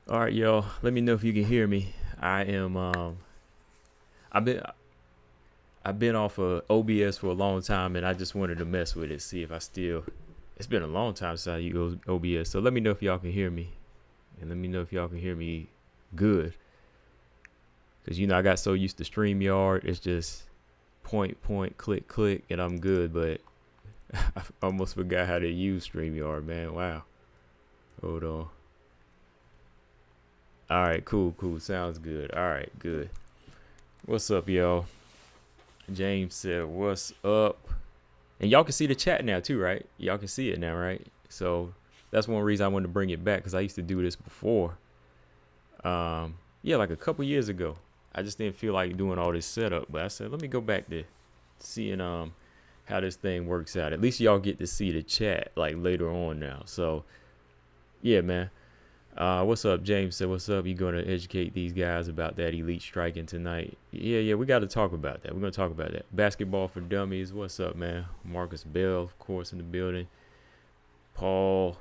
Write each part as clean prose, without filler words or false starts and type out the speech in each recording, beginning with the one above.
All right, y'all. Let me know if you can hear me. I am. I've been I've been off of OBS for a long time, and I just wanted to mess with it, see if I still. It's been a long time since I used OBS, so let me know if y'all can hear me, and let me know if y'all can hear me good. Cause I got so used to StreamYard, it's just point, click, click, and I'm good. But I almost forgot how to use StreamYard, man. Wow. Hold on. All right, cool. Sounds good. All right, good. What's up, y'all? James said, "What's up?" And y'all can see the chat now too, right? Y'all can see it now, right? So that's one reason I wanted to bring it back because I used to do this before. Yeah, like a couple years ago. I just didn't feel like doing all this setup, but I said, let me go back to seeing how this thing works out. At least y'all get to see the chat like later on now. So yeah, man. What's up? James said, what's up? You going to educate these guys about that elite striking tonight? Yeah, we got to talk about that. We're going to talk about that. Basketball for dummies. What's up, man? Marcus Bell, of course, in the building. Paul,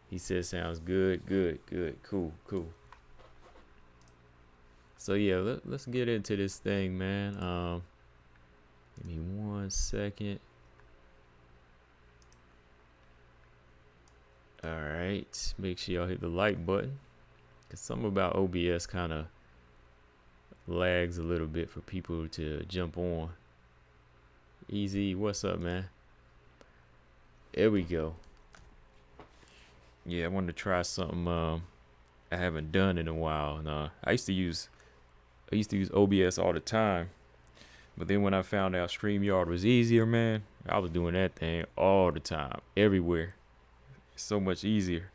he says, sounds good. Cool. So yeah, let's get into this thing, man. Give me 1 second. All right, make sure y'all hit the like button, because something about OBS kind of lags a little bit for people to jump on. Easy, what's up, man? There we go. Yeah, I wanted to try something I haven't done in a while. And I used to use OBS all the time, but then when I found out StreamYard was easier, man, I was doing that thing all the time, everywhere. So much easier.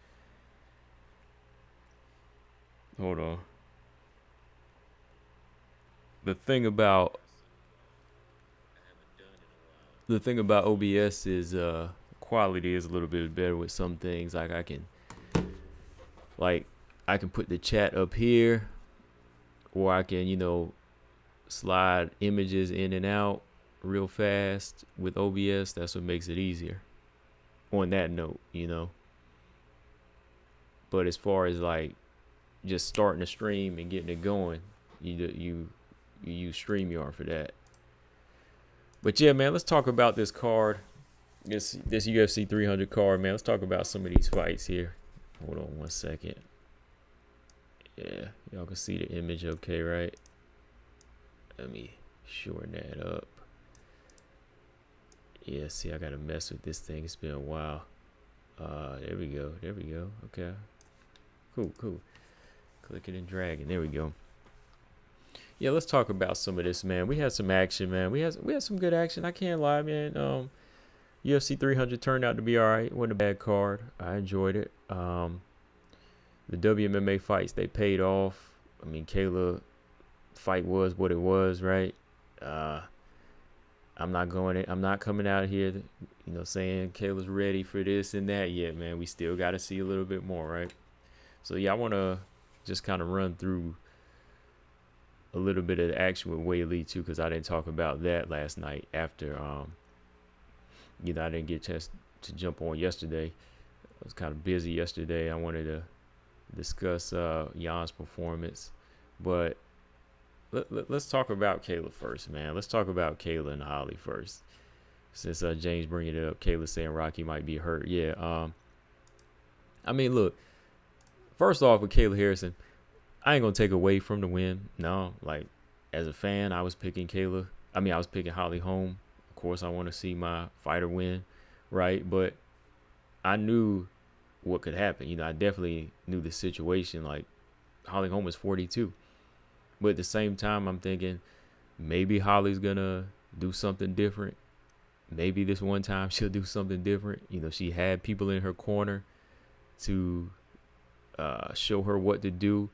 Hold on. The thing about OBS is quality is a little bit better with some things. Like I can put the chat up here, or I can slide images in and out real fast with OBS. That's what makes it easier. On that note, But as far as like just starting a stream and getting it going, you use StreamYard for that. But yeah, man, let's talk about this card, this UFC 300 card, man. Let's talk about some of these fights here. Hold on 1 second. Yeah, y'all can see the image, okay, right? Let me shorten that up. Yeah, see, I gotta mess with this thing. It's been a while. There we go. Okay. Cool. Clicking and dragging. There we go. Yeah, let's talk about some of this, man. We had some action, man. We had some good action. I can't lie, man. UFC 300 turned out to be all right. Wasn't a bad card. I enjoyed it. The WMMA fights, they paid off. I mean, Kayla fight was what it was, right? I'm not coming out here, saying Kayla's ready for this and that yet, man. We still got to see a little bit more, right? So yeah, I want to just kind of run through a little bit of the action with Weili too, because I didn't talk about that last night after, I didn't get a chance to jump on yesterday. I was kind of busy yesterday. I wanted to discuss Jan's performance, but let's talk about Kayla first, man. Let's talk about Kayla and Holly first, since James bringing it up. Kayla saying Rocky might be hurt. Yeah. I mean, look. First off, with Kayla Harrison, I ain't gonna take away from the win. No, like as a fan, I was picking Kayla. I mean, I was picking Holly Holm. Of course, I want to see my fighter win, right? But I knew what could happen. I definitely knew the situation. Like Holly Holm was 42. But at the same time, I'm thinking maybe Holly's going to do something different. Maybe this one time she'll do something different. She had people in her corner to show her what to do.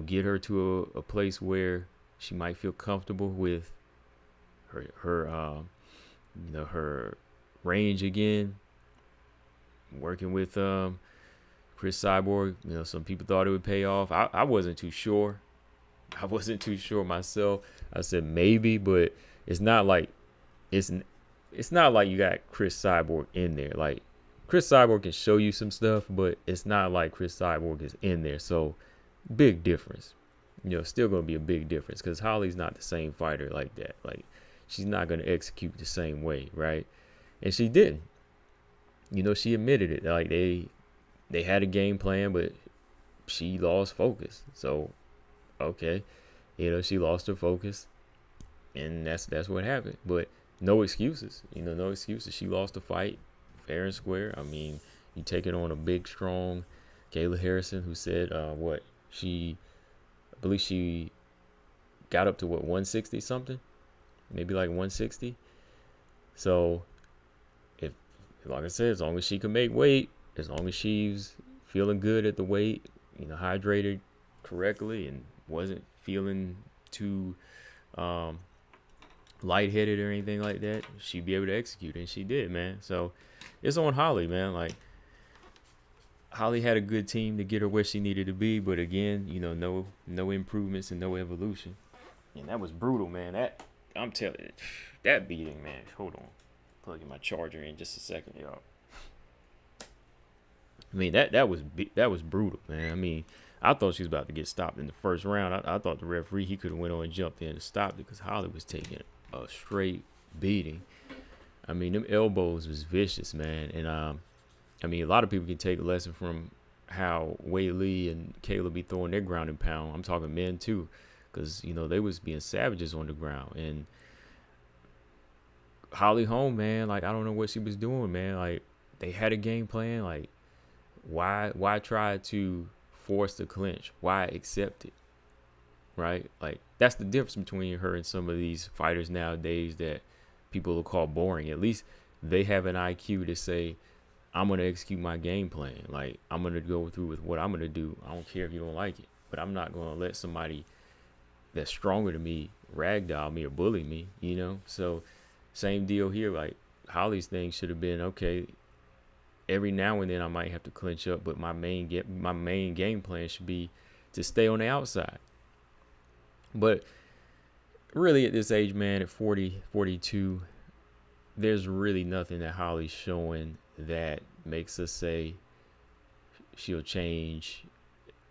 Get her to a place where she might feel comfortable with her range again. Working with Chris Cyborg, some people thought it would pay off. I wasn't too sure. I wasn't too sure myself. I said maybe, but it's not like you got Chris Cyborg in there. Like Chris Cyborg can show you some stuff, but it's not like Chris Cyborg is in there. So big difference. Still gonna be a big difference because Holly's not the same fighter like that. Like, she's not gonna execute the same way, right? And she didn't. She admitted it. Like, they had a game plan, but she lost focus. So, okay, she lost her focus, and that's what happened. But no excuses. No excuses. She lost the fight fair and square. I mean, you take it on a big, strong Kayla Harrison, who said I believe she got up to 160 something, maybe like 160. So, if, like I said, as long as she can make weight, as long as she's feeling good at the weight, hydrated correctly and wasn't feeling too lightheaded or anything like that, she'd be able to execute, and she did, man. So it's on Holly, man. Like, Holly had a good team to get her where she needed to be, but again, no improvements and no evolution. And that was brutal, man. I'm telling you, that beating, man. Hold on, plugging my charger in just a second, y'all. I mean, that was brutal, man. I mean, I thought she was about to get stopped in the first round. I thought the referee, he could have went on and jumped in and stopped it because Holly was taking a straight beating. I mean, them elbows was vicious, man. And I mean, a lot of people can take a lesson from how Weili and Kayla be throwing their ground and pound. I'm talking men too, because they was being savages on the ground. And Holm, man, like, I don't know what she was doing, man. Like, they had a game plan. Like, why try to force the clinch? Why accept it? Right? Like, that's the difference between her and some of these fighters nowadays that people will call boring. At least they have an IQ to say, I'm going to execute my game plan. Like, I'm going to go through with what I'm going to do. I don't care if you don't like it, but I'm not going to let somebody that's stronger than me ragdoll me or bully me, So same deal here. Like, Holly's thing should have been, okay, every now and then I might have to clinch up, but my main game plan should be to stay on the outside. But really, at this age, man, at 40, 42, there's really nothing that Holly's showing that makes us say she'll change.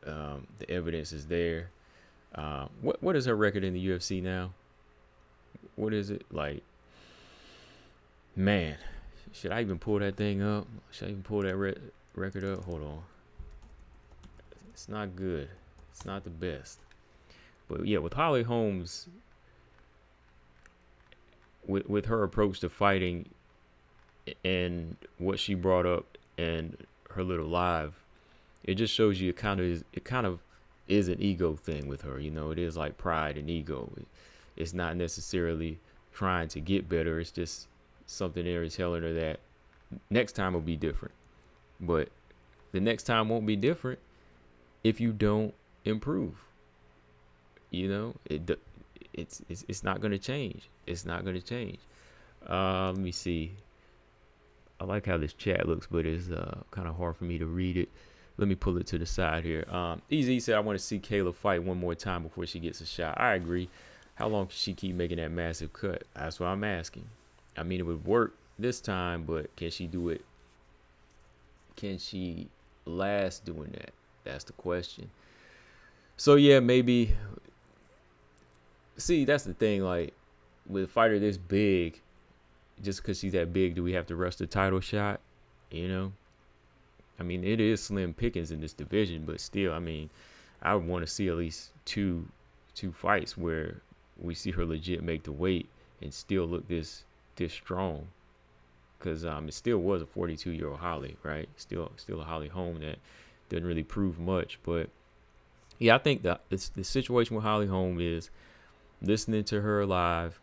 The evidence is there. What is her record in the UFC now? What is it? Like, man, should I even pull that thing up? Should I even pull that record up? Hold on. It's not good. It's not the best. But yeah, with Holly Holmes, with her approach to fighting and what she brought up and her little live, it just shows you it kind of is an ego thing with her. It is like pride and ego. It's not necessarily trying to get better. It's just something there is telling her that next time will be different. But the next time won't be different if you don't improve. It's not going to change. It's not going to change. Let me see. I like how this chat looks, but it's kind of hard for me to read it. Let me pull it to the side here. Easy said, I want to see Kayla fight one more time before she gets a shot. I agree. How long can she keep making that massive cut? That's what I'm asking. I mean, it would work this time, but can she do it? Can she last doing that? That's the question. So, yeah, maybe. See, that's the thing. Like, with a fighter this big, just because she's that big, do we have to rush the title shot? I mean, it is slim pickings in this division, but still, I mean, I would want to see at least two fights where we see her legit make the weight and still look this strong. Because it still was a 42-year-old Holly, right? Still a Holly Holm that doesn't really prove much. But yeah, I think the situation with Holly Holm is listening to her live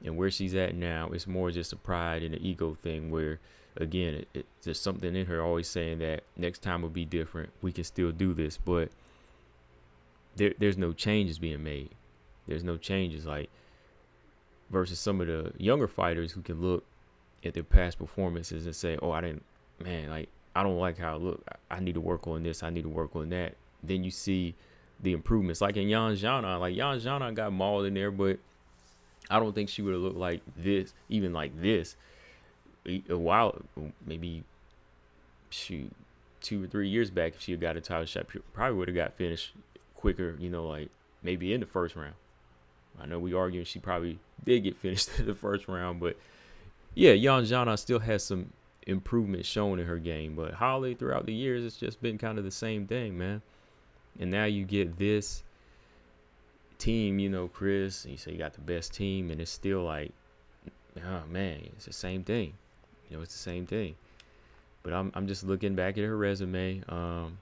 and where she's at now. It's more just a pride and an ego thing where, again, there's something in her always saying that next time will be different. We can still do this, but there's no changes being made. There's no changes, like, versus some of the younger fighters who can look at their past performances and say, oh, I don't like how it looked. I need to work on this. I need to work on that. Then you see the improvements. Like in Xiaonan, Xiaonan got mauled in there, but I don't think she would have looked like this, even like this, a while, maybe shoot, 2 or 3 years back, if she had got a title shot, probably would have got finished quicker, you know, like maybe in the first round. I know we arguing she probably did get finished in the first round, but yeah, Xiaonan still has some improvement shown in her game. But Holly, throughout the years, it's just been kind of the same thing, man. And now you get this team, you know, Chris, and you say you got the best team, and it's still like, oh man, it's the same thing. You know, it's the same thing. But I'm just looking back at her resume. I'm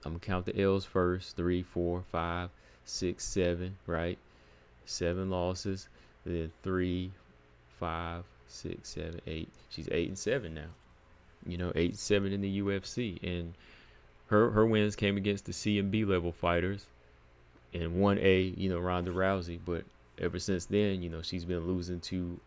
gonna count the L's first. 3, 4, 5, 6, 7, right? 7 losses. Then 3, 5, 6, 7, 8. She's 8-7 now. You know, 8-7 in the UFC. And her wins came against the C and B level fighters and 1A, you know, Ronda Rousey. But ever since then, you know, she's been losing to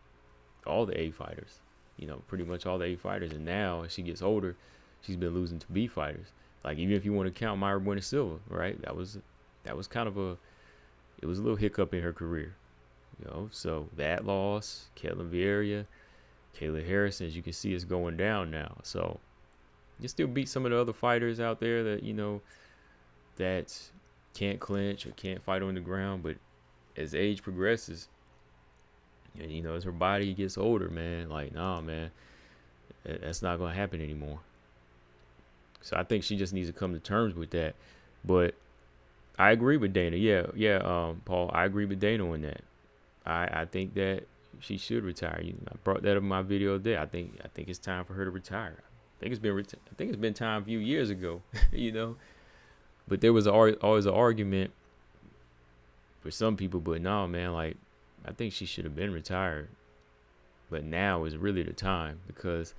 all the A fighters. You know, pretty much all the A fighters. And now, as she gets older, she's been losing to B fighters. Like, even if you want to count Myra Bueno Silva, right? That was kind of it was a little hiccup in her career. You know, so that loss, Ketlen Vieira, Kayla Harrison, as you can see, is going down now. So you still beat some of the other fighters out there that, you know, that can't clinch or can't fight on the ground. But as age progresses, and, you know, as her body gets older, man, like, nah, man, that's not going to happen anymore. So I think she just needs to come to terms with that. But I agree with Dana. Yeah, Paul, I agree with Dana on that. I think that she should retire. You know, I brought that up in my video today. I think it's time for her to retire. I think it's been time a few years ago, you know. But there was always an argument for some people. But no, man, like, I think she should have been retired. But now is really the time, because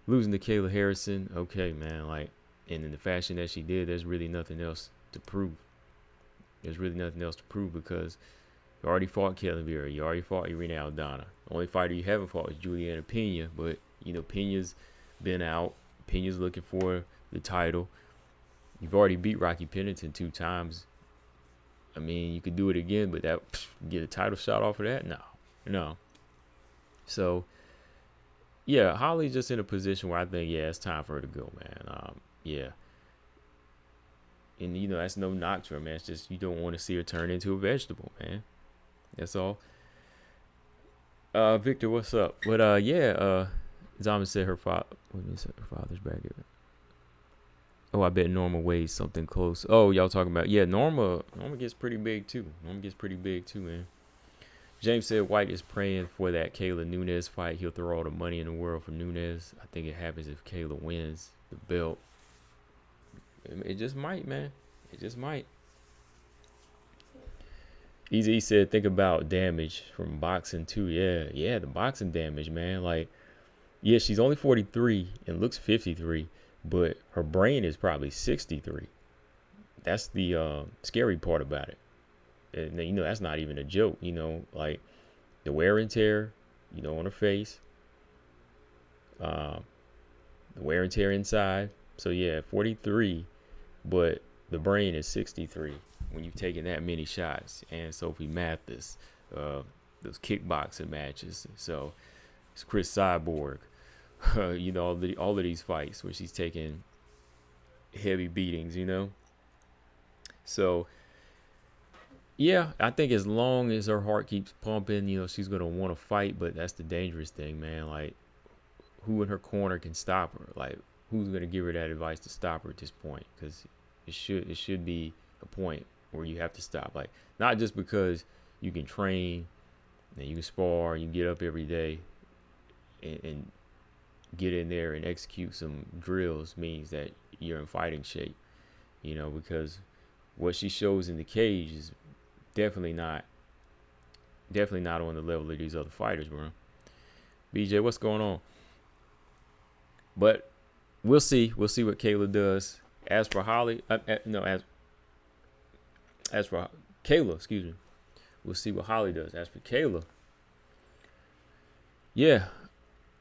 losing to Kayla Harrison, okay, man, like, and in the fashion that she did, there's really nothing else to prove. There's really nothing else to prove, because you already fought Ketlen Vieira. You already fought Irene Aldana. The only fighter you haven't fought is Juliana Pena. But, you know, Pena's been out. Pena's looking for the title. You've already beat Rocky Pennington 2 times. I mean, you could do it again, but that get a title shot off of that? No. So, yeah, Holly's just in a position where I think, yeah, it's time for her to go, man. Yeah. And, you know, that's no knock to her, man. It's just you don't want to see her turn into a vegetable, man. That's all. Victor, what's up? But Zama said her father's back here. Oh, I bet Norma weighs something close. Oh, y'all talking about, yeah, Norma gets pretty big too. Man. James said White is praying for that Kayla Nunes fight. He'll throw all the money in the world for Nunes. I think it happens if Kayla wins the belt. It just might, man. It just might. Easy said, think about damage from boxing too. Yeah, the boxing damage, man. Like, yeah, she's only 43 and looks 53, but her brain is probably 63. That's the scary part about it. And, you know, that's not even a joke, you know, like the wear and tear, you know, on her face, the wear and tear inside. So, yeah, 43, but the brain is 63 when you've taken that many shots. And Sophie Mathis, those kickboxing matches. So it's Chris Cyborg, you know, all of these fights where she's taking heavy beatings, you know. So, yeah, I think as long as her heart keeps pumping, you know, she's going to want to fight. But that's the dangerous thing, man. Like, who in her corner can stop her? Like, who's going to give her that advice to stop her at this point? Because it should be a point where you have to stop. Like, not just because you can train and you can spar, you get up every day and get in there and execute some drills means that you're in fighting shape, you know, because what she shows in the cage is definitely not on the level of these other fighters, bro. BJ, what's going on? But we'll see what Kayla does. As for Holly, as for Kayla, excuse me, we'll see what Holly does. As for Kayla, yeah,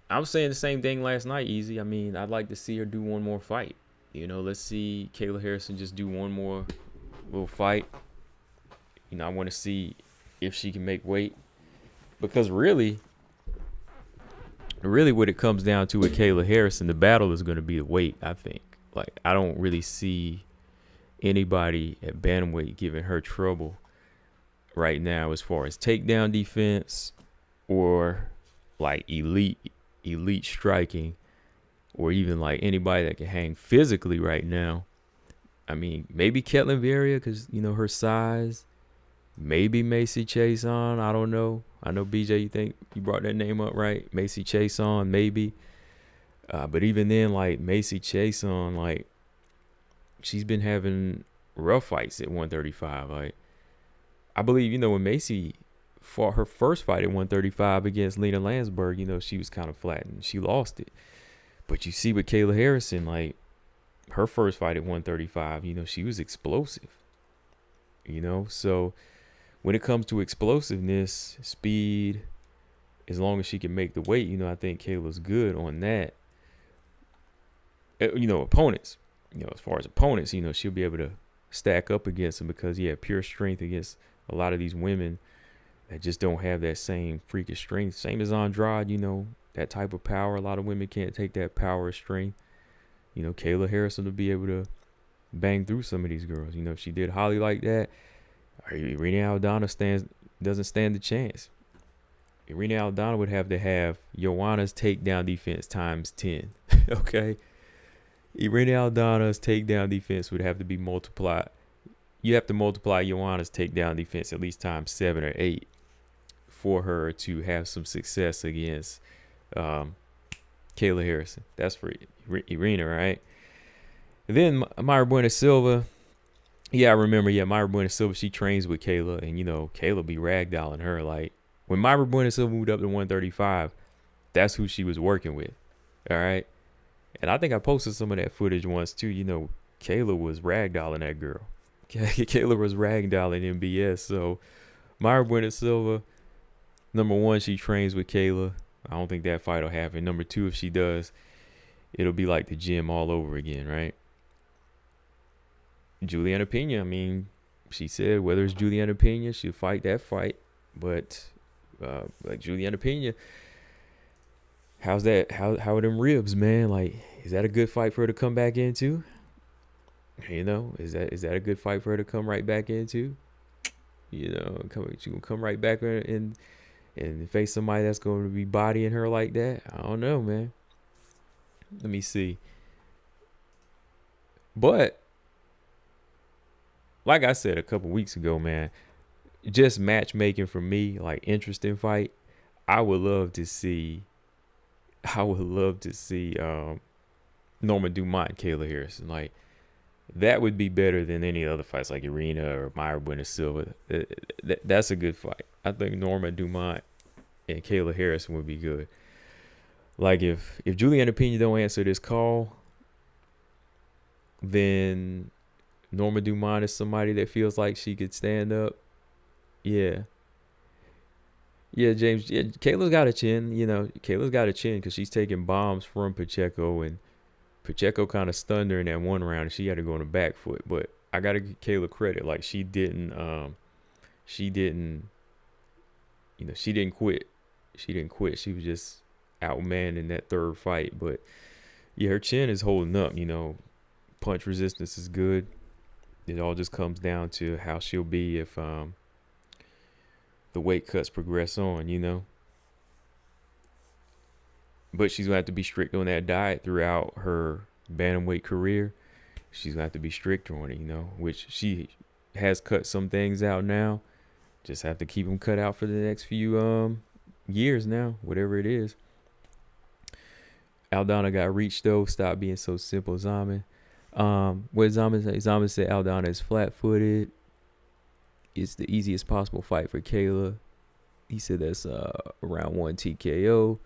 I was saying the same thing last night, Easy. I mean, I'd like to see her do one more fight. You know, let's see Kayla Harrison just do one more little fight. You know, I want to see if she can make weight, because really, really what it comes down to with Kayla Harrison, the battle is going to be the weight, I think. Like, I don't really see anybody at bantamweight giving her trouble right now as far as takedown defense or like elite striking, or even like anybody that can hang physically right now. I mean, maybe Ketlin Vieira because, you know, her size. Maybe Macy Chiasson. I don't know. I know, BJ, you think you brought that name up, right? Macy Chiasson, maybe. But even then, like, Macy Chiasson, like, she's been having rough fights at 135. Like, I believe, you know, when Macy fought her first fight at 135 against Lena Landsberg, you know, she was kind of flattened. She lost it. But you see with Kayla Harrison, like, her first fight at 135, you know, she was explosive. You know, so when it comes to explosiveness, speed, as long as she can make the weight, you know, I think Kayla's good on that. You know, opponents, you know, as far as opponents, you know, she'll be able to stack up against them because, yeah, pure strength against a lot of these women that just don't have that same freakish strength. Same as Andrade, you know, that type of power. A lot of women can't take that power or strength. You know, Kayla Harrison will be able to bang through some of these girls. You know, if she did Holly like that, Irene Aldana doesn't stand a chance. Irene Aldana would have to have Joanna's takedown defense times 10. Okay? Irene Aldana's takedown defense would have to be multiplied. You have to multiply Joanna's takedown defense at least times 7 or 8 for her to have some success against Kayla Harrison. That's for Irina, right? And then Mayra Bueno Silva. Yeah, I remember. Yeah, Mayra Bueno Silva, she trains with Kayla. And, you know, Kayla be ragdolling her. Like, when Mayra Bueno Silva moved up to 135, that's who she was working with. All right? And I think I posted some of that footage once, too. You know, Kayla was ragdolling that girl. Kayla was ragdolling MBS. So, Mayra Bueno Silva, number one, she trains with Kayla. I don't think that fight will happen. Number two, if she does, it'll be like the gym all over again, right? Juliana Pena, I mean, she said whether it's Juliana Pena, she'll fight that fight. But like Juliana Pena, how's that? How are them ribs, man? Like, is that a good fight for her to come back into? You know, is that a good fight for her to come right back into? You know, she gonna come right back and face somebody that's going to be bodying her like that? I don't know, man. Let me see. But like I said a couple weeks ago, man, just matchmaking for me, like interesting fight. I would love to see Norma Dumont and Kayla Harrison. Like, that would be better than any other fights like Irina or Mayra Bueno Silva. That's a good fight. I think Norma Dumont and Kayla Harrison would be good. Like, if Juliana Pena don't answer this call, then Norma Dumont is somebody that feels like she could stand up. Yeah. Yeah, James. Yeah, Kayla's got a chin. You know, Kayla's got a chin because she's taking bombs from Pacheco, and Pacheco kind of stunned her in that one round, and she had to go on the back foot. But I got to give Kayla credit. Like, she didn't quit. She didn't quit. She was just outmanned in that third fight. But yeah, her chin is holding up. You know, punch resistance is good. It all just comes down to how she'll be if the weight cuts progress on, you know. But she's going to have to be strict on that diet throughout her bantamweight career. She's going to have to be stricter on it, you know, which she has cut some things out now. Just have to keep them cut out for the next few years now, whatever it is. Aldana got reached, though. Stop being so simple, Zaman. What Zaman say? Zaman said Aldana is flat-footed. It's the easiest possible fight for Kayla. He said that's round 1 TKO.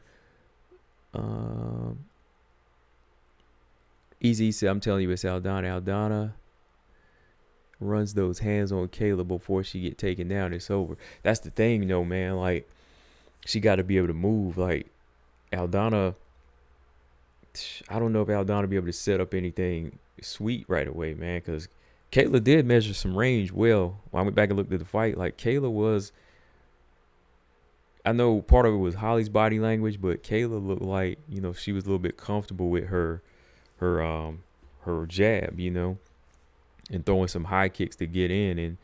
Easy said, I'm telling you, it's Aldana. Aldana runs those hands on Kayla before she get taken down. It's over. That's the thing, though, man. Like, she got to be able to move. Like, Aldana, I don't know if Aldana be able to set up anything sweet right away, man, because Kayla did measure some range well. When I went back and looked at the fight, like, Kayla was I know part of it was Holly's body language, but Kayla looked like, she was a little bit comfortable with her her jab, and throwing some high kicks to get in. And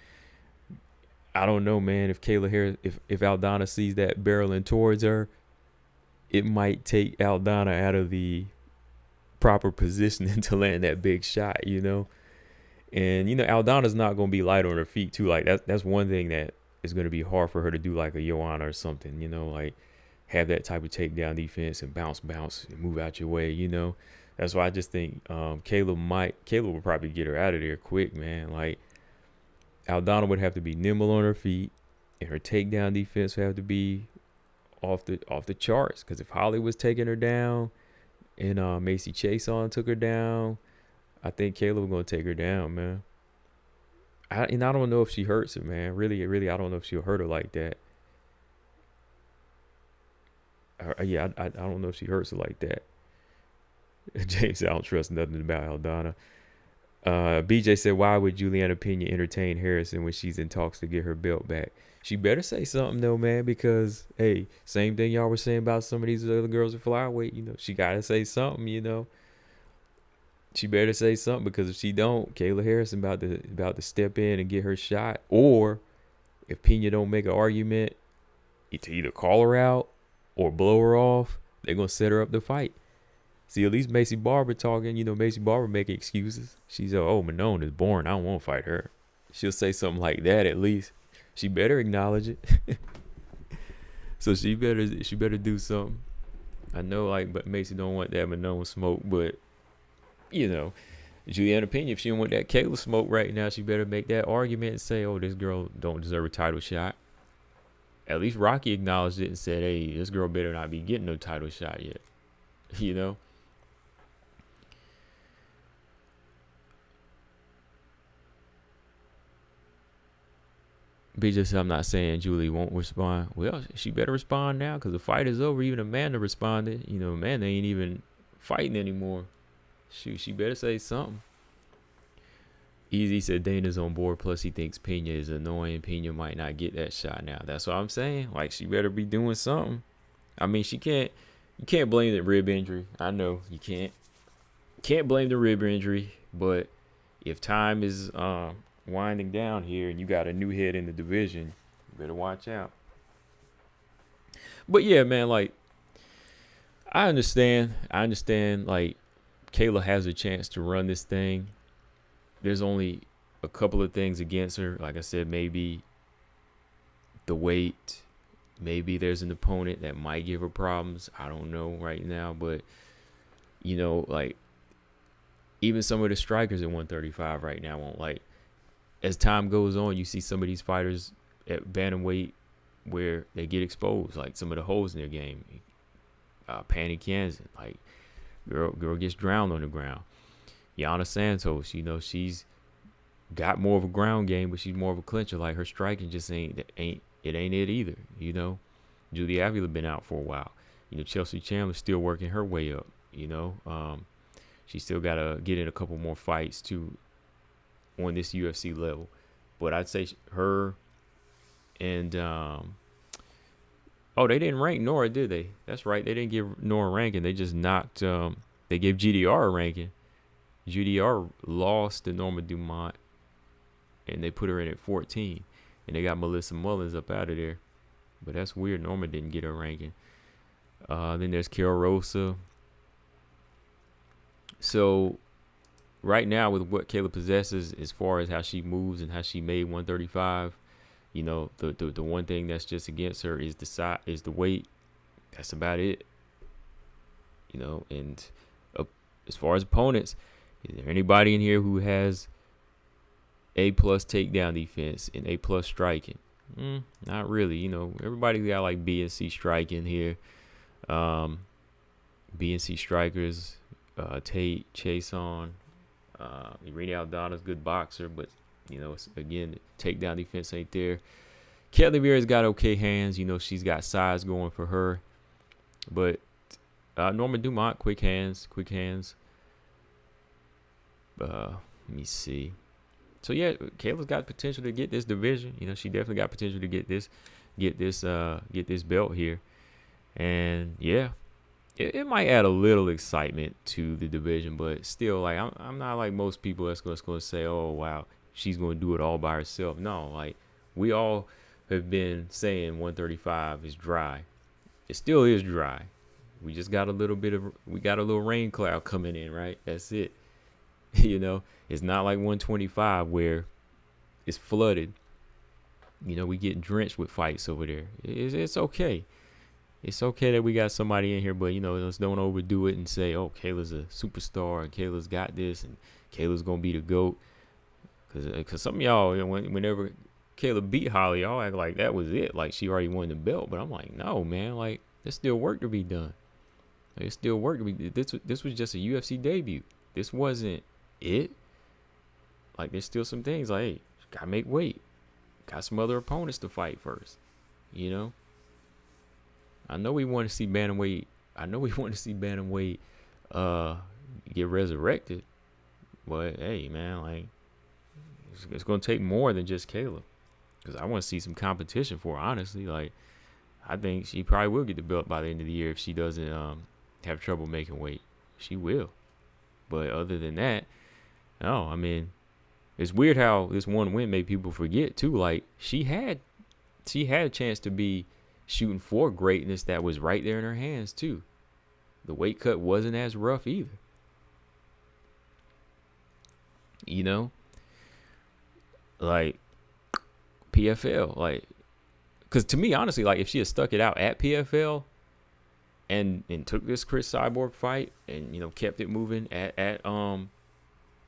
I don't know, man, if Kayla here, if Aldana sees that barreling towards her, it might take Aldana out of the proper positioning to land that big shot, And Aldana's not gonna be light on her feet too. Like that's one thing that is gonna be hard for her to do, like a Xiaonan or something. Like have that type of takedown defense and bounce and move out your way. That's why I just think Kayla will probably get her out of there quick, man. Like Aldana would have to be nimble on her feet, and her takedown defense would have to be off the charts. Because if Holly was taking her down, and Macy Chiasson took her down, I think Kayla was gonna take her down, man. I don't know if she hurts her, man. Really, I don't know if she'll hurt her like that. I don't know if she hurts her like that. James said, I don't trust nothing about Aldana. BJ said, why would Juliana Pena entertain Harrison when she's in talks to get her belt back? She better say something though, man, because hey, same thing y'all were saying about some of these other girls at flyweight. She gotta say something. She better say something, because if she don't, Kayla Harrison about to step in and get her shot. Or if Pena don't make an argument to either call her out or blow her off, they're gonna set her up to fight. See, at least Macy Barber talking, Macy Barber making excuses. She's Manon is boring, I don't want to fight her. She'll say something like that at least. She better acknowledge it. So she better do something. I know, but Macy don't want that Manon smoke, but Juliana Pena, if she don't want that Kayla smoke right now, she better make that argument and say, this girl don't deserve a title shot. At least Rocky acknowledged it and said, hey, this girl better not be getting no title shot yet. BJ said, I'm not saying Julie won't respond. Well, she better respond now, because the fight is over. Even Amanda responded. Amanda ain't even fighting anymore. Shoot, she better say something. Easy said Dana's on board. Plus, he thinks Pena is annoying. Pena might not get that shot now. That's what I'm saying. She better be doing something. I mean, you can't blame the rib injury. I know you can't. Can't blame the rib injury. But if time is winding down here and you got a new head in the division, you better watch out. But yeah, man, I understand. Kayla has a chance to run this thing. There's only a couple of things against her. Like I said, maybe the weight. Maybe there's an opponent that might give her problems. I don't know right now. But, even some of the strikers at 135 right now won't. As time goes on, you see some of these fighters at bantamweight where they get exposed. Some of the holes in their game. Panny Kansan. Girl gets drowned on the ground. Yana Santos, she's got more of a ground game, but she's more of a clincher. Her striking just ain't it either. Julia Avila been out for a while. Chelsea Chandler's still working her way up. She still got to get in a couple more fights too on this UFC level. But I'd say her and they didn't rank Nora, did they? That's right. They didn't give Nora a ranking. They just knocked. They gave GDR a ranking. GDR lost to Norma Dumont, and they put her in at 14. And they got Melissa Mullins up out of there. But that's weird. Norma didn't get her ranking. Then there's Carol Rosa. So right now, with what Kayla possesses as far as how she moves and how she made 135, the one thing that's just against her is the weight. That's about it. And as far as opponents, is there anybody in here who has A+ takedown defense and A+ striking? Not really. Everybody got B and C striking here. B and C strikers, Tate, Chiasson, Irene Aldana's good boxer, but again, takedown defense ain't there. Kelly Vera's got okay hands. She's got size going for her, but Norma Dumont, quick hands. Let me see. So yeah, Kayla's got potential to get this division. She definitely got potential to get this get this belt here. And yeah, it might add a little excitement to the division, but still, like, I'm not like most people that's going to say, oh wow, she's going to do it all by herself. No, like, we all have been saying 135 is dry. It still is dry. We just got a little rain cloud coming in, right? That's it. You know, it's not like 125 where it's flooded. You know, we get drenched with fights over there. It's okay. It's okay that we got somebody in here, but, you know, let's don't overdo it and say, oh, Kayla's a superstar and Kayla's got this and Kayla's going to be the GOAT. Because some of y'all, you know, whenever Kayla beat Holly, y'all act like that was it. Like, she already won the belt. But I'm like, no, man. Like, there's still work to be done. There's still work to be. This was just a UFC debut. This wasn't it. Like, there's still some things. Like, hey, got to make weight. Got some other opponents to fight first. You know? I know we want to see Bantamweight. Get resurrected. But, hey, man, like, it's going to take more than just Kayla. Because I want to see some competition for her, honestly. Like, I think she probably will get the belt by the end of the year if she doesn't have trouble making weight. She will. But other than that, no, I mean, it's weird how this one win made people forget, too. Like, she had a chance to be shooting for greatness that was right there in her hands, too. The weight cut wasn't as rough either. You know? Like, PFL, like, because to me, honestly, like, if she had stuck it out at PFL and took this Chris Cyborg fight and, you know, kept it moving at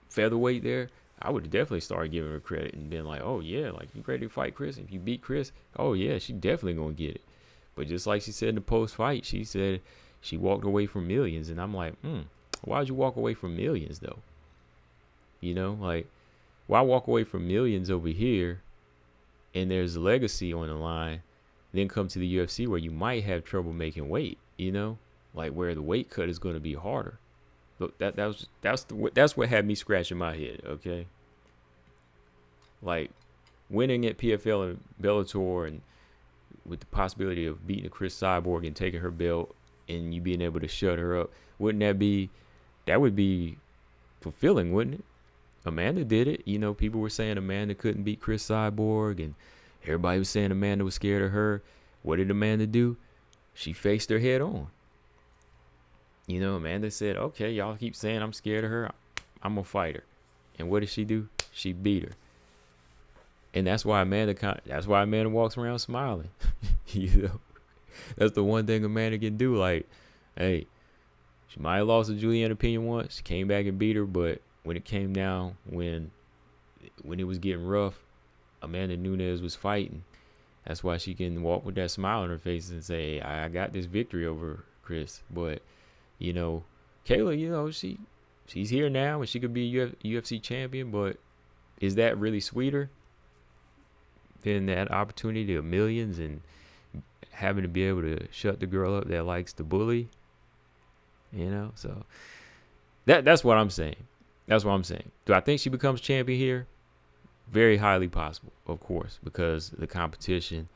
featherweight there, I would have definitely started giving her credit and been like, oh yeah, like, you ready to fight Chris? If you beat Chris, oh yeah, she definitely gonna get it. But just like she said in the post fight, she said she walked away from millions, and I'm like, why'd you walk away from millions though? You know, like, why walk away from millions over here and there's a legacy on the line, then come to the UFC where you might have trouble making weight, you know, like where the weight cut is going to be harder. Look, that's what had me scratching my head. Okay, like, winning at PFL and Bellator, and with the possibility of beating a Chris Cyborg and taking her belt, and you being able to shut her up, that would be fulfilling, wouldn't it? Amanda did it. You know, people were saying Amanda couldn't beat Chris Cyborg, and everybody was saying Amanda was scared of her. What did Amanda do? She faced her head on. You know, Amanda said, okay, y'all keep saying I'm scared of her. I'm going to fight her. And what did she do? She beat her. And that's why Amanda walks around smiling. You know, that's the one thing Amanda can do. Like, hey, she might have lost to Juliana Pena once. She came back and beat her, but when it came down, when it was getting rough, Amanda Nunes was fighting. That's why she can walk with that smile on her face and say, hey, I got this victory over Chris. But, you know, Kayla, you know, she's here now and she could be UFC champion, but is that really sweeter than that opportunity of millions and having to be able to shut the girl up that likes to bully? You know, so that's what I'm saying. That's what I'm saying. Do I think she becomes champion here? Very highly possible, of course, because the competition.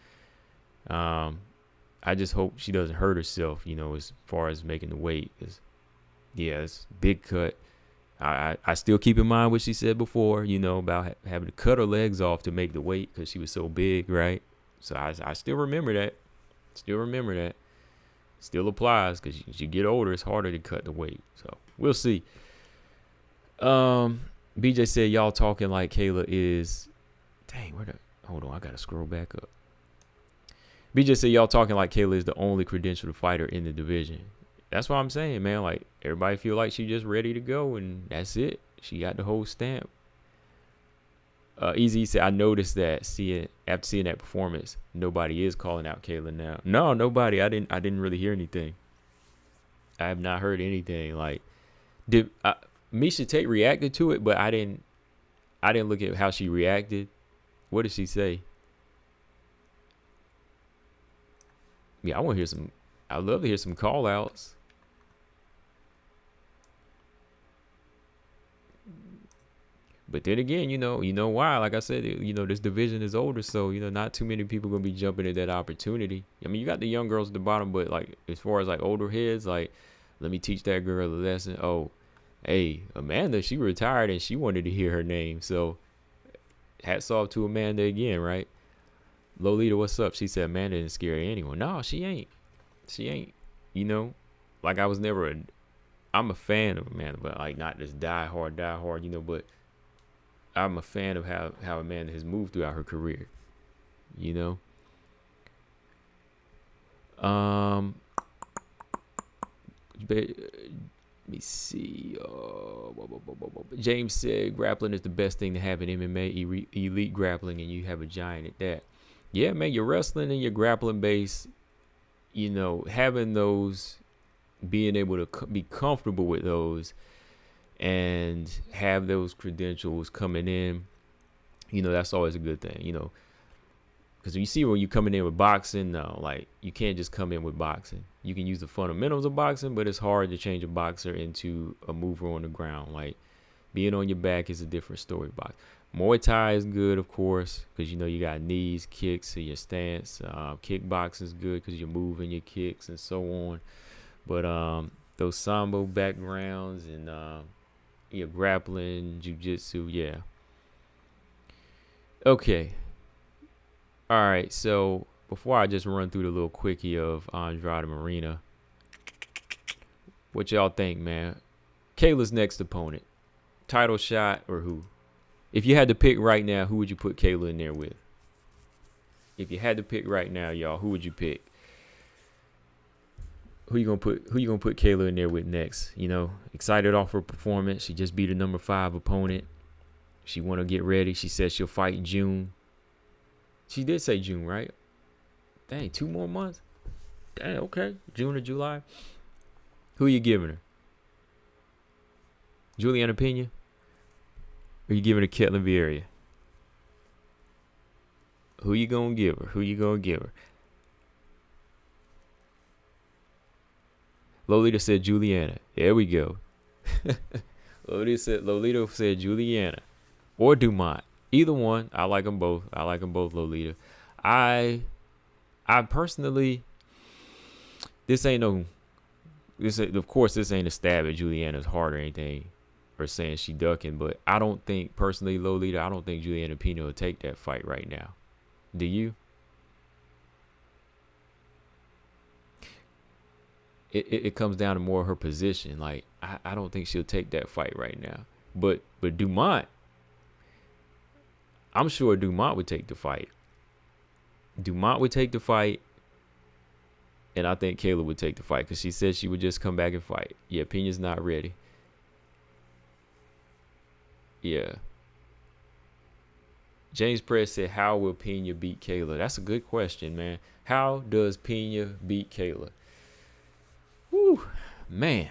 I just hope she doesn't hurt herself, you know, as far as making the weight. Cause, yeah, it's a big cut. I still keep in mind what she said before, you know, about having to cut her legs off to make the weight because she was so big, right? So I still remember that. Still applies because as you get older, it's harder to cut the weight. So we'll see. BJ said y'all talking like Kayla is. Dang, hold on, I gotta scroll back up. BJ said y'all talking like Kayla is the only credentialed fighter in the division. That's what I'm saying, man. Like, everybody feel like she just ready to go, and that's it. She got the whole stamp. Easy said, I noticed that after seeing that performance, nobody is calling out Kayla now. No, nobody. I didn't really hear anything. I have not heard anything. Like, Misha Tate reacted to it, but I didn't look at how she reacted. What did she say? Yeah, I'd love to hear some call outs. But then again, why? Like I said, this division is older, so not too many people gonna be jumping at that opportunity. I mean, you got the young girls at the bottom, but like as far as like older heads, like let me teach that girl a lesson. Oh, hey, Amanda, she retired and she wanted to hear her name, so hats off to Amanda again, right? Lolita, what's up? She said Amanda didn't scare anyone. No, she ain't. She ain't. Like I was never I'm a fan of Amanda, but like not just die hard, but I'm a fan of how Amanda has moved throughout her career. Let me see. James said grappling is the best thing to have in MMA, elite grappling, and you have a giant at that. Yeah, man, your wrestling and your grappling base, having those, being able to be comfortable with those and have those credentials coming in, that's always a good thing, because you see when you're coming in with boxing, no, like you can't just come in with boxing. You can use the fundamentals of boxing, but it's hard to change a boxer into a mover on the ground. Like being on your back is a different story. Muay Thai is good, of course, because you got knees, kicks, and your stance. Kickboxing is good because you're moving your kicks and so on. But those sambo backgrounds and your grappling, jiu-jitsu, yeah. Okay. All right, so before I just run through the little quickie of Andrade Marina, what y'all think, man? Kayla's next opponent, title shot or who? If you had to pick right now, who would you put Kayla in there with? If you had to pick right now, y'all, who would you pick? Who you gonna put Kayla in there with next? Excited off her performance. She just beat a number 5 opponent. She want to get ready. She said she'll fight in June. She did say June, right? Dang, 2 more months? Dang, okay. June or July? Who you giving her? Juliana Pena? Or you giving her Ketlin Vieira? Who you gonna give her? Lolita said Juliana. There we go. Lolita said Juliana or Dumont. Either one. I like them both. Lolita. I personally, of course this ain't a stab at Juliana's heart or anything, or saying she ducking, but I don't think personally, Lolita, I don't think Juliana Pena will take that fight right now. Do you? It comes down to more of her position. Like I don't think she'll take that fight right now. But Dumont, I'm sure Dumont would take the fight. And I think Kayla would take the fight because she said she would just come back and fight. Yeah, Pena's not ready. Yeah. James Press said, how will Pena beat Kayla? That's a good question, man. How does Pena beat Kayla? Whew, man.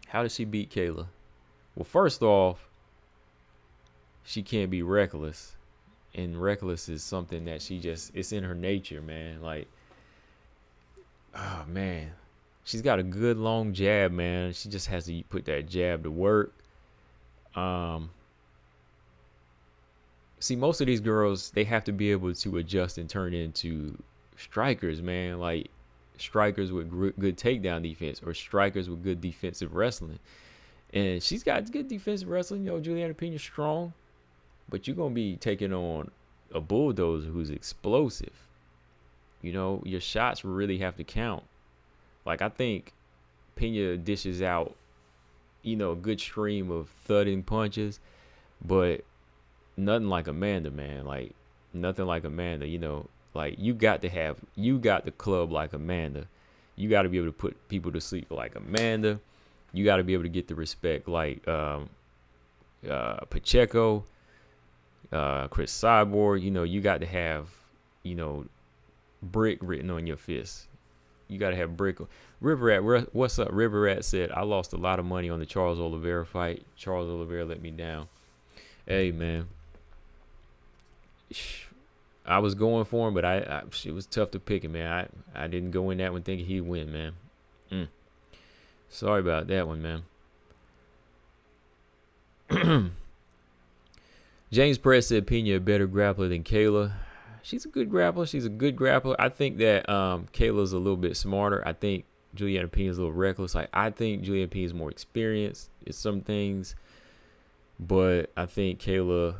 How does she beat Kayla? Well, first off, she can't be reckless. And reckless is something that it's in her nature, man. Like, oh, man. She's got a good long jab, man. She just has to put that jab to work. See, most of these girls, they have to be able to adjust and turn into strikers, man. Like, strikers with good takedown defense or strikers with good defensive wrestling. And she's got good defensive wrestling. Juliana Pena's strong. But you're going to be taking on a bulldozer who's explosive. Your shots really have to count. Like, I think Pena dishes out, a good stream of thudding punches. But nothing like Amanda, man. Like, nothing like Amanda, Like, you got the club like Amanda. You got to be able to put people to sleep like Amanda. You got to be able to get the respect like Pacheco, Chris Cyborg. You got to have, brick written on your fist. You got to have brick. River Rat, what's up? River Rat said, I lost a lot of money on the Charles Oliveira fight. Charles Oliveira let me down. Hey, man. I was going for him, but it was tough to pick him, man. I didn't go in that one thinking he'd win, man. Sorry about that one, man. James Perez said Pena a better grappler than Kayla. She's a good grappler. I think that Kayla's a little bit smarter. I think Juliana Pena's a little reckless. Like, I think Juliana Pena's more experienced in some things, but I think Kayla,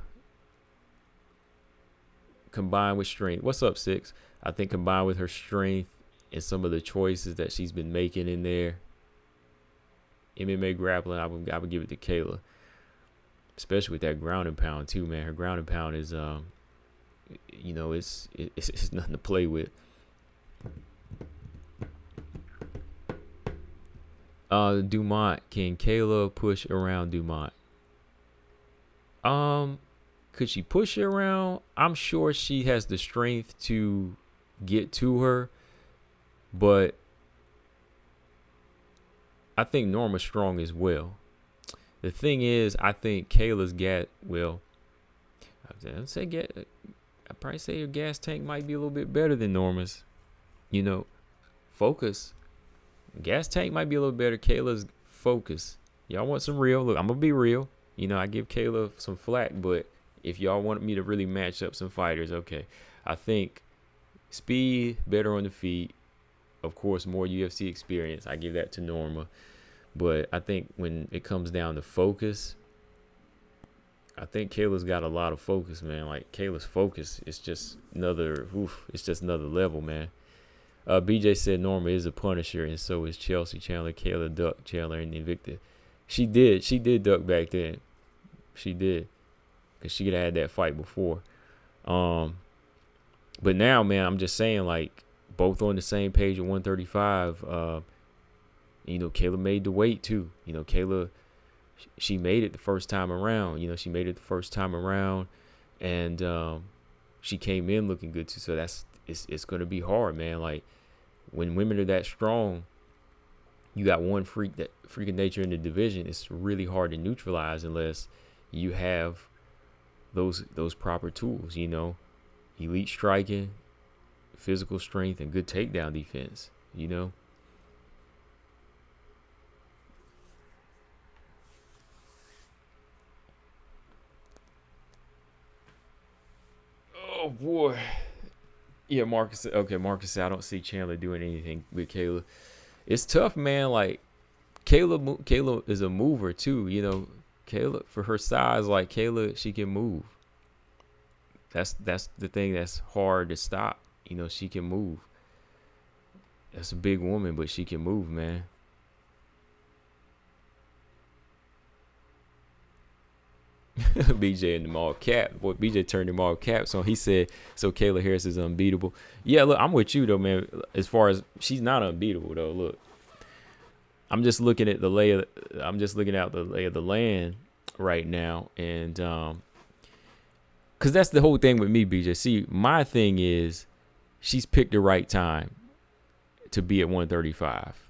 combined with strength. What's up, Six? I think combined with her strength and some of the choices that she's been making in there, MMA grappling, I would give it to Kayla. Especially with that ground and pound too, man. Her ground and pound is it's nothing to play with. Dumont, can Kayla push around Dumont? Could she push her around? I'm sure she has the strength to get to her, but I think Norma's strong as well. The thing is, I think Kayla's I'd probably say her gas tank might be a little bit better than Norma's. Focus. Gas tank might be a little better. Kayla's focus. Y'all want some real? Look, I'm going to be real. I give Kayla some flack, but if y'all want me to really match up some fighters, okay. I think speed, better on the feet. Of course, more UFC experience. I give that to Norma. But I think when it comes down to focus, I think Kayla's got a lot of focus, man. Like, Kayla's focus is just another level, man. BJ said Norma is a punisher, and so is Chelsea Chandler. Kayla ducked Chandler and Invicta. She did duck back then. She did. Because she could have had that fight before. But now, man, I'm just saying, like, both on the same page at 135. Kayla made the weight too. Kayla, she made it the first time around. And she came in looking good too. So it's gonna be hard, man. Like, when women are that strong, you got one freak of nature in the division. It's really hard to neutralize unless you have those proper tools. Elite striking, physical strength, and good takedown defense. Oh boy. Yeah, Marcus said, I don't see Chandler doing anything with Kayla. It's tough, man. Like, Kayla is a mover too, Kayla, for her size, like, Kayla, she can move. That's the thing that's hard to stop. She can move. That's a big woman, but she can move, man. BJ in them all cap. Boy, BJ turned them all caps on. He said, so Kayla Harris is unbeatable. Yeah, look, I'm with you though, man. As far as, she's not unbeatable though. Look, I'm just looking at the lay of the land right now, and because that's the whole thing with me, BJ. See, my thing is, she's picked the right time to be at 135,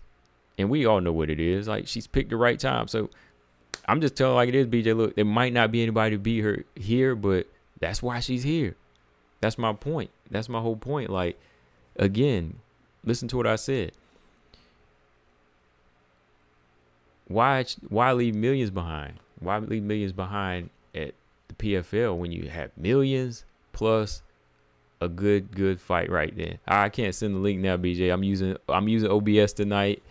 and we all know what it is. Like, she's picked the right time, so I'm just telling like it is, BJ. Look, there might not be anybody to beat her here, but that's why she's here. That's my point. That's my whole point. Like, again, listen to what I said. Why leave millions behind? Why leave millions behind at the PFL when you have millions plus a good fight right there? I can't send the link now, BJ. I'm using OBS tonight.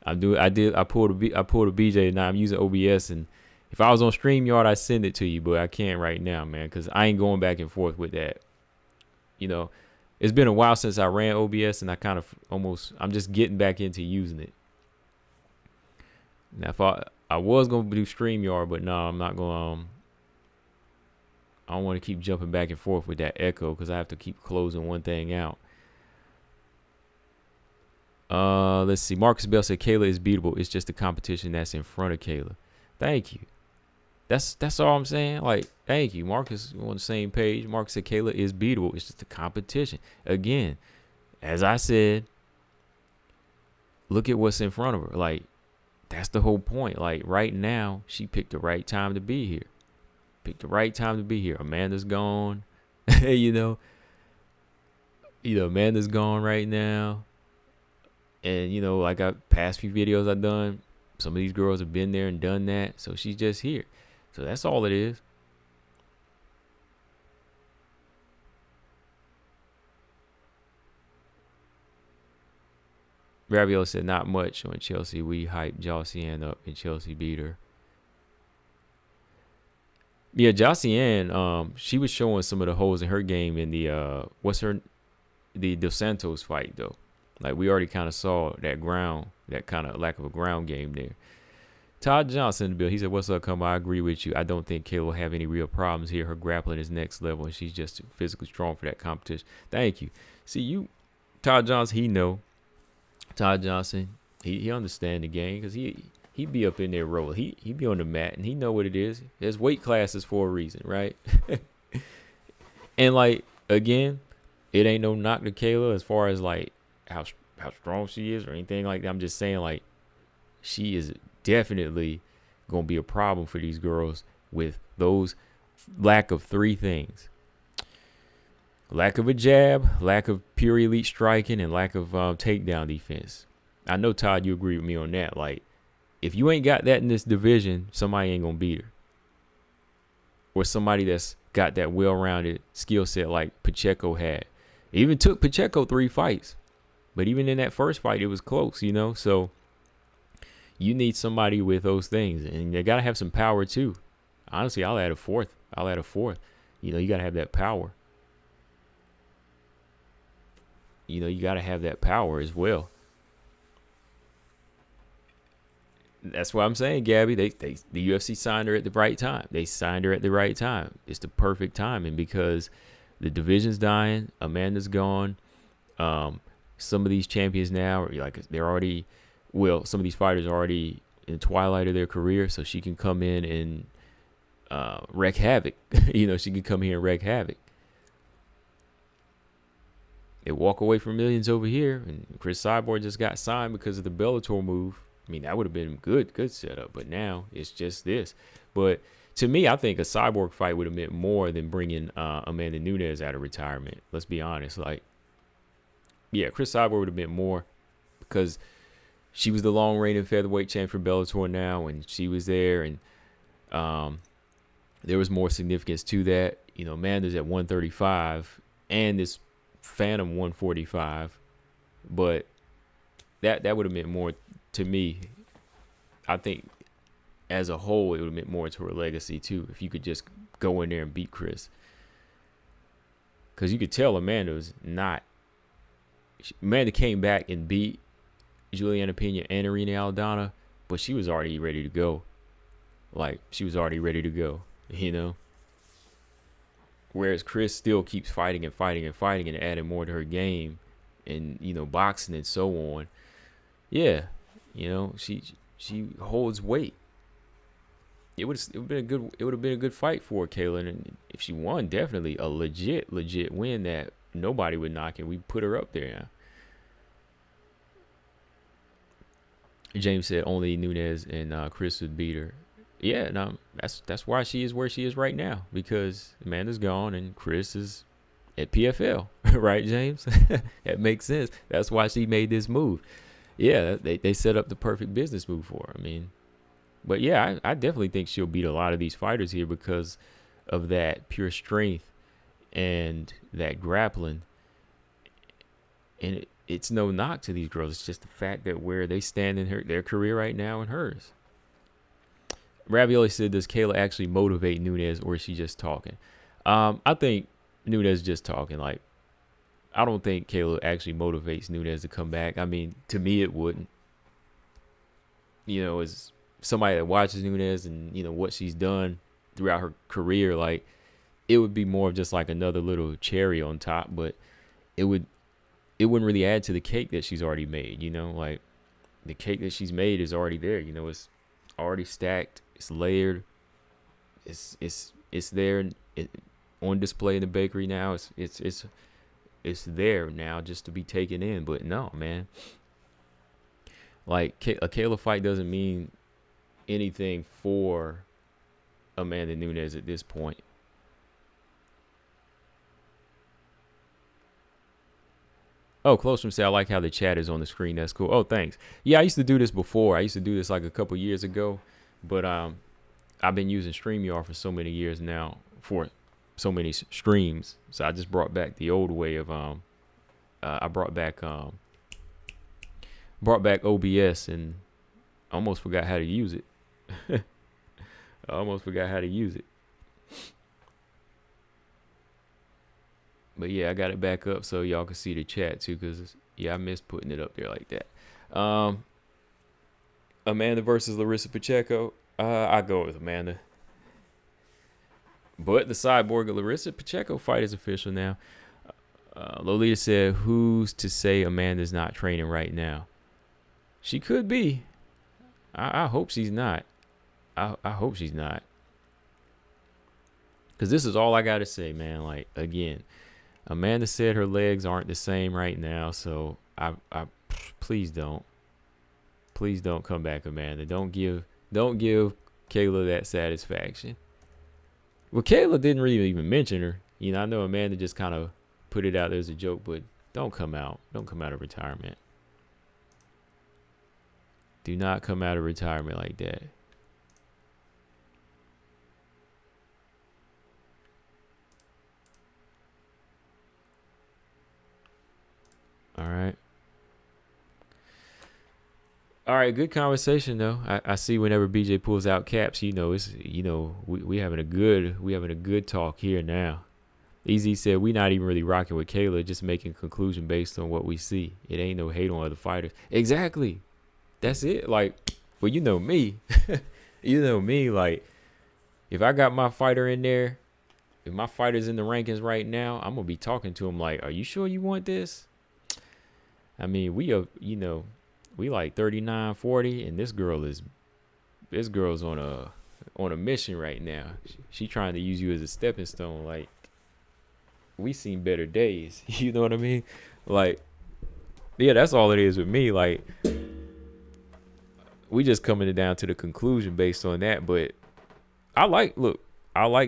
I pulled a BJ tonight. I'm using OBS, and if I was on StreamYard, I'd send it to you, but I can't right now, man, because I ain't going back and forth with that. It's been a while since I ran OBS, and I kind of I'm just getting back into using it. Now, if I was going to do StreamYard, but no, I'm not going to. I don't want to keep jumping back and forth with that echo because I have to keep closing one thing out. Let's see. Marcus Bell said Kayla is beatable. It's just the competition that's in front of Kayla. Thank you. That's all I'm saying. Like, thank you, Marcus. We're on the same page. Marcus said Kayla is beatable. It's just the competition. Again, as I said, look at what's in front of her. Like, that's the whole point. Like, right now, she picked the right time to be here. Amanda's gone. Amanda's gone right now. And, like past few videos I've done, some of these girls have been there and done that. So she's just here. So that's all it is. Ravioli said not much on Chelsea. We hyped Xiaonan up and Chelsea beat her. Yeah, Xiaonan, she was showing some of the holes in her game in the the Dos Santos fight though. Like we already kind of saw that kind of lack of a ground game there. Todd Johnson in the bill. He said, "What's up, Come? I agree with you. I don't think Kayla will have any real problems here. Her grappling is next level, and she's just physically strong for that competition." Thank you. See, Todd Johnson, he know. Todd Johnson, he understand the game because he be up in there rolling. He be on the mat and he know what it is. There's weight classes for a reason, right? And like again, it ain't no knock to Kayla as far as like how strong she is or anything like that. I'm just saying like she is definitely gonna be a problem for these girls with those lack of three things: lack of a jab, lack of pure elite striking, and lack of takedown defense. I know, Todd, you agree with me on that. Like, if you ain't got that in this division, somebody ain't going to beat her. Or somebody that's got that well-rounded skill set like Pacheco had. It even took Pacheco 3 fights. But even in that first fight, it was close, you know? So, you need somebody with those things. And they got to have some power, too. Honestly, I'll add a fourth. You know, you got to have that power. You know, you got to have that power as well. That's what I'm saying, Gabby. The UFC signed her at the right time. They signed her at the right time. It's the perfect timing because the division's dying. Amanda's gone. Some of these champions now are like some of these fighters are already in the twilight of their career, so she can come in and wreak havoc. You know, she can come here and wreak havoc. They walk away from millions over here, and Chris Cyborg just got signed because of the Bellator move. I mean, that would have been good setup, but now it's just this. But to me, I think a Cyborg fight would have meant more than bringing Amanda Nunes out of retirement. Let's be honest. Like, yeah, Chris Cyborg would have meant more because she was the long reigning featherweight champ for Bellator now, and she was there, and there was more significance to that. You know, Amanda's at 135, and this Phantom 145, but that would have meant more to me. I think as a whole it would have meant more to her legacy too if you could just go in there and beat Chris, because you could tell Amanda came back and beat Juliana Pena and Irene Aldana, but she was already ready to go. You know. Whereas Chris still keeps fighting and adding more to her game and, you know, boxing and so on. Yeah, you know, she holds weight. It would have been a good fight for Kayla, and if she won, definitely a legit win that nobody would knock, and we put her up there now. James said only Nunes and Chris would beat her. Yeah, no, that's why she is where she is right now, because Amanda's gone and Chris is at PFL, right, James? That makes sense. That's why she made this move. Yeah, they set up the perfect business move for her. I mean, but yeah, I definitely think she'll beat a lot of these fighters here because of that pure strength and that grappling. And it's no knock to these girls. It's just the fact that where they stand in their career right now and hers. Ravioli said, does Kayla actually motivate Nunes, or is she just talking? I think Nunes is just talking. Like, I don't think Kayla actually motivates Nunes to come back. I mean, to me, it wouldn't. You know, as somebody that watches Nunes and, you know, what she's done throughout her career, like, it would be more of just like another little cherry on top, but it wouldn't really add to the cake that she's already made, you know? Like, the cake that she's made is already there, you know, it's already stacked. It's layered. It's there on display in the bakery now. It's there now just to be taken in. But no, man. Like a Kayla fight doesn't mean anything for Amanda Nunes at this point. Oh, Close from say, I like how the chat is on the screen. That's cool. Oh, thanks. Yeah, I used to do this before. I used to do this like a couple years ago. But I've been using StreamYard for so many years now for so many streams. So I just brought back the old way of I brought back brought back OBS and almost forgot how to use it. I almost forgot how to use it. But yeah, I got it back up so y'all can see the chat too, because yeah, I miss putting it up there like that. Amanda versus Larissa Pacheco. I go with Amanda. But the Cyborg Larissa Pacheco fight is official now. Lolita said, who's to say Amanda's not training right now? She could be. I hope she's not. I hope she's not. Because this is all I got to say, man. Like, again, Amanda said her legs aren't the same right now. So, I please don't. Please don't come back, Amanda. Don't give Kayla that satisfaction. Well, Kayla didn't really even mention her. You know, I know Amanda just kind of put it out there as a joke, but don't come out. Don't come out of retirement. Do not come out of retirement like that. All right. All right, good conversation though. I see whenever BJ pulls out caps, we having a good talk here now. Easy said we not even really rocking with Kayla, just making conclusion based on what we see. It ain't no hate on other fighters. Exactly. That's it. Like, well, you know me. You know me, like, if I got my fighter in there, if my fighter's in the rankings right now, I'm gonna be talking to him like, are you sure you want this? I mean, we like 39, 40, and this girl's on a mission right now. She trying to use you as a stepping stone. Like, we seen better days. You know what I mean? Like, yeah, that's all it is with me. Like, we just coming down to the conclusion based on that. But I like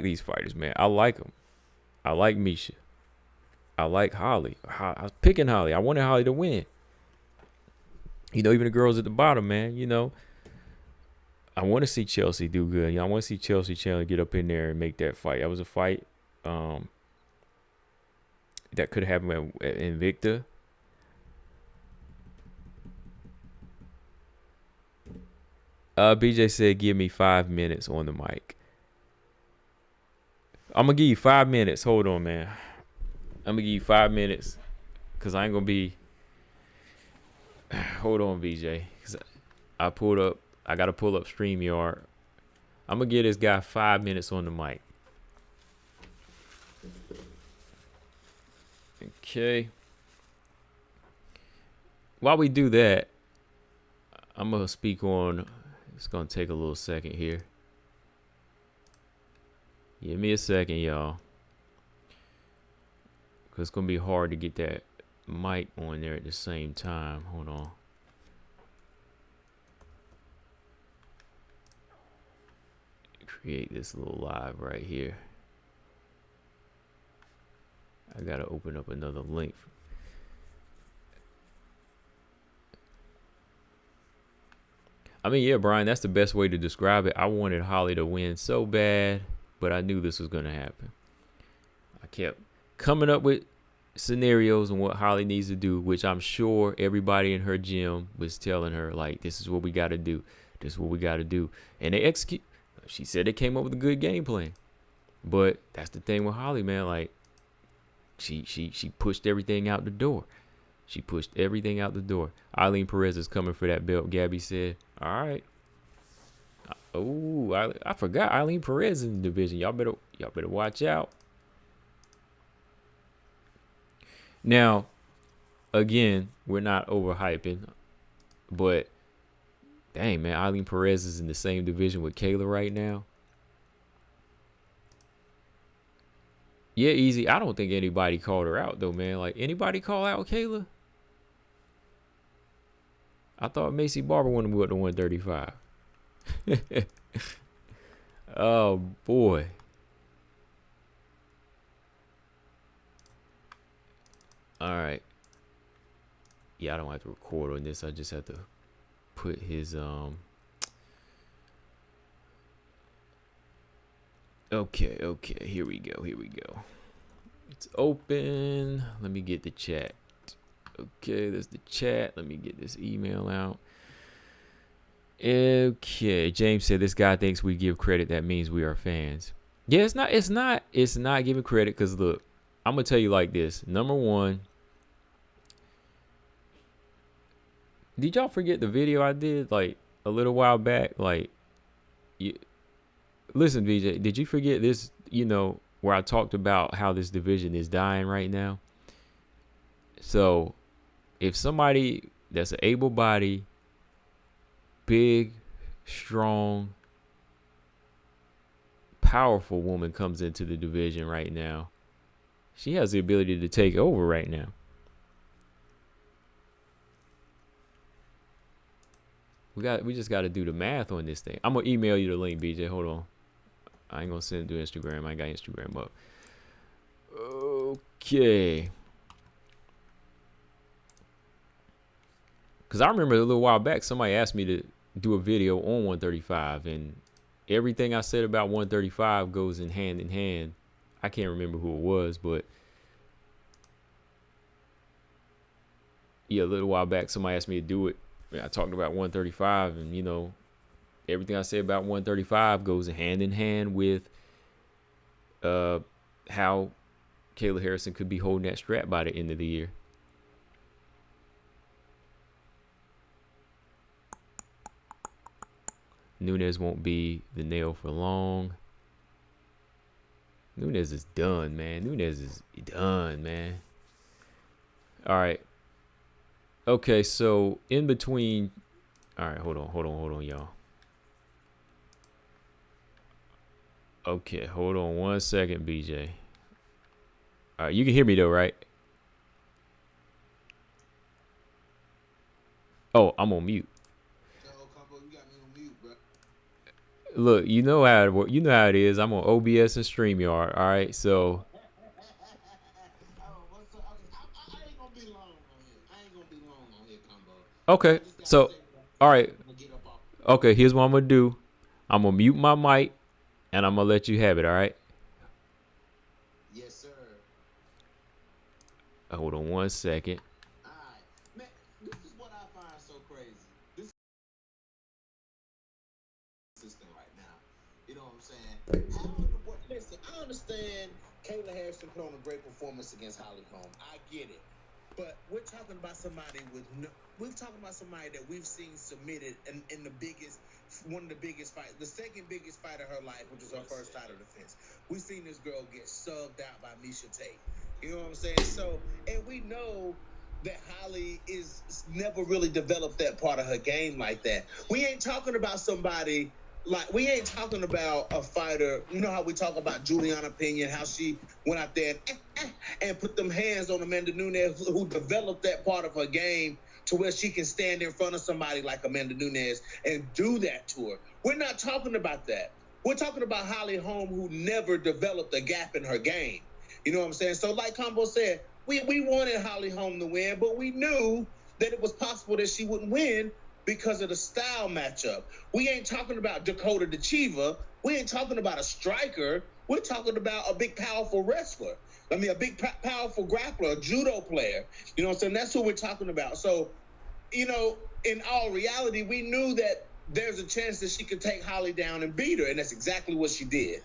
these fighters, man. I like them. I like Misha. I like Holly. I was picking Holly. I wanted Holly to win. You know, even the girls at the bottom, man, you know. I want to see Chelsea do good. You know, I want to see Chelsea Chandler get up in there and make that fight. That was a fight that could have happened at Invicta. BJ said, give me 5 minutes on the mic. I'm going to give you 5 minutes. Hold on, man. I'm going to give you 5 minutes because I ain't going to be. Hold on, BJ. Because I got to pull up StreamYard. I'm going to give this guy 5 minutes on the mic. Okay. While we do that, I'm going to speak on. It's going to take a little second here. Give me a second, y'all. Because it's going to be hard to get that mic on there at the same time. Hold on. Create this little live right here. I got to open up another link. I mean, yeah, Brian, that's the best way to describe it. I wanted Holly to win so bad, but I knew this was going to happen. I kept coming up with scenarios on what Holly needs to do, which I'm sure everybody in her gym was telling her, like, this is what we got to do. This is what we got to do. And they execute. She said they came up with a good game plan. But that's the thing with Holly, man. Like, she pushed everything out the door. She pushed everything out the door. Eileen Perez is coming for that belt, Gabby said. All right. Oh, I forgot Eileen Perez in the division. Y'all better watch out. Now, again, we're not overhyping, but dang, man, Eileen Perez is in the same division with Kayla right now. Yeah, easy. I don't think anybody called her out, though, man. Like, anybody call out Kayla? I thought Macy Barber wanted to go up to 135. Oh, boy. All right. Yeah, I don't have to record on this. I just have to put his Okay, here we go. It's open. Let me get the chat. Okay, there's the chat. Let me get this email out. Okay, James said this guy thinks we give credit. That means we are fans. Yeah, it's not giving credit because look, I'm gonna tell you like this. Number one, did y'all forget the video I did like a little while back? Like, listen, VJ, did you forget this? You know, where I talked about how this division is dying right now. So, if somebody that's an able-bodied, big, strong, powerful woman comes into the division right now, she has the ability to take over right now. We just got to do the math on this thing. I'm gonna email you the link, BJ. Hold on. I ain't gonna send it to Instagram. I ain't got Instagram up. Okay. Because I remember a little while back, somebody asked me to do a video on 135, and everything I said about 135 goes in hand. I can't remember who it was, but yeah, a little while back, somebody asked me to do it. I talked about 135, and you know, everything I said about 135 goes hand in hand with how Kayla Harrison could be holding that strap by the end of the year. Nunes won't be the nail for long. Nunes is done, man. Nunes is done, man. All right. Okay, so in between. All right, hold on, y'all. Okay, hold on 1 second, BJ. All right, you can hear me though, right? Oh, I'm on mute. Look, you know how it is. I'm on OBS and StreamYard. All right, so. Okay, so, all right. Okay, here's what I'm gonna do. I'm gonna mute my mic, and I'm gonna let you have it. All right. Yes, sir. Hold on 1 second. All right, man. This is what I find so crazy. This system right now. You know what I'm saying? Listen, I understand Kayla Harrison put on a great performance against Holly Holm. I get it, but we're talking about somebody that we've seen submitted in the biggest, one of the biggest fights, the second biggest fight of her life, which was her first title defense. We've seen this girl get subbed out by Miesha Tate. You know what I'm saying? So, and we know that Holly is never really developed that part of her game like that. We ain't talking about somebody like, we ain't talking about a fighter. You know how we talk about Juliana Pena, how she went out there and put them hands on Amanda Nunes, who developed that part of her game to where she can stand in front of somebody like Amanda Nunes and do that to her. We're not talking about that. We're talking about Holly Holm, who never developed a gap in her game. You know what I'm saying? So like Combo said, we wanted Holly Holm to win, but we knew that it was possible that she wouldn't win because of the style matchup. We ain't talking about Dakota DeChiva. We ain't talking about a striker. We're talking about a big, powerful wrestler. I mean, a big, powerful grappler, a judo player. You know what I'm saying? That's what we're talking about. So, you know, in all reality, we knew that there's a chance that she could take Holly down and beat her, and that's exactly what she did.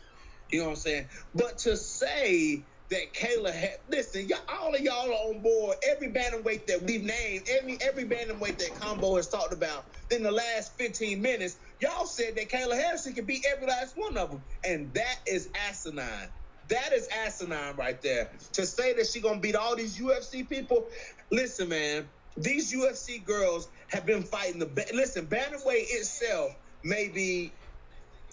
You know what I'm saying? But to say that Kayla had, listen, all of y'all are on board. Every bantamweight that we've named, every bantamweight that Combo has talked about in the last 15 minutes, y'all said that Kayla Harrison could beat every last one of them. And that is asinine. That is asinine right there. To say that she gonna beat all these UFC people, listen, man, these UFC girls have been fighting listen, bantamweight itself may be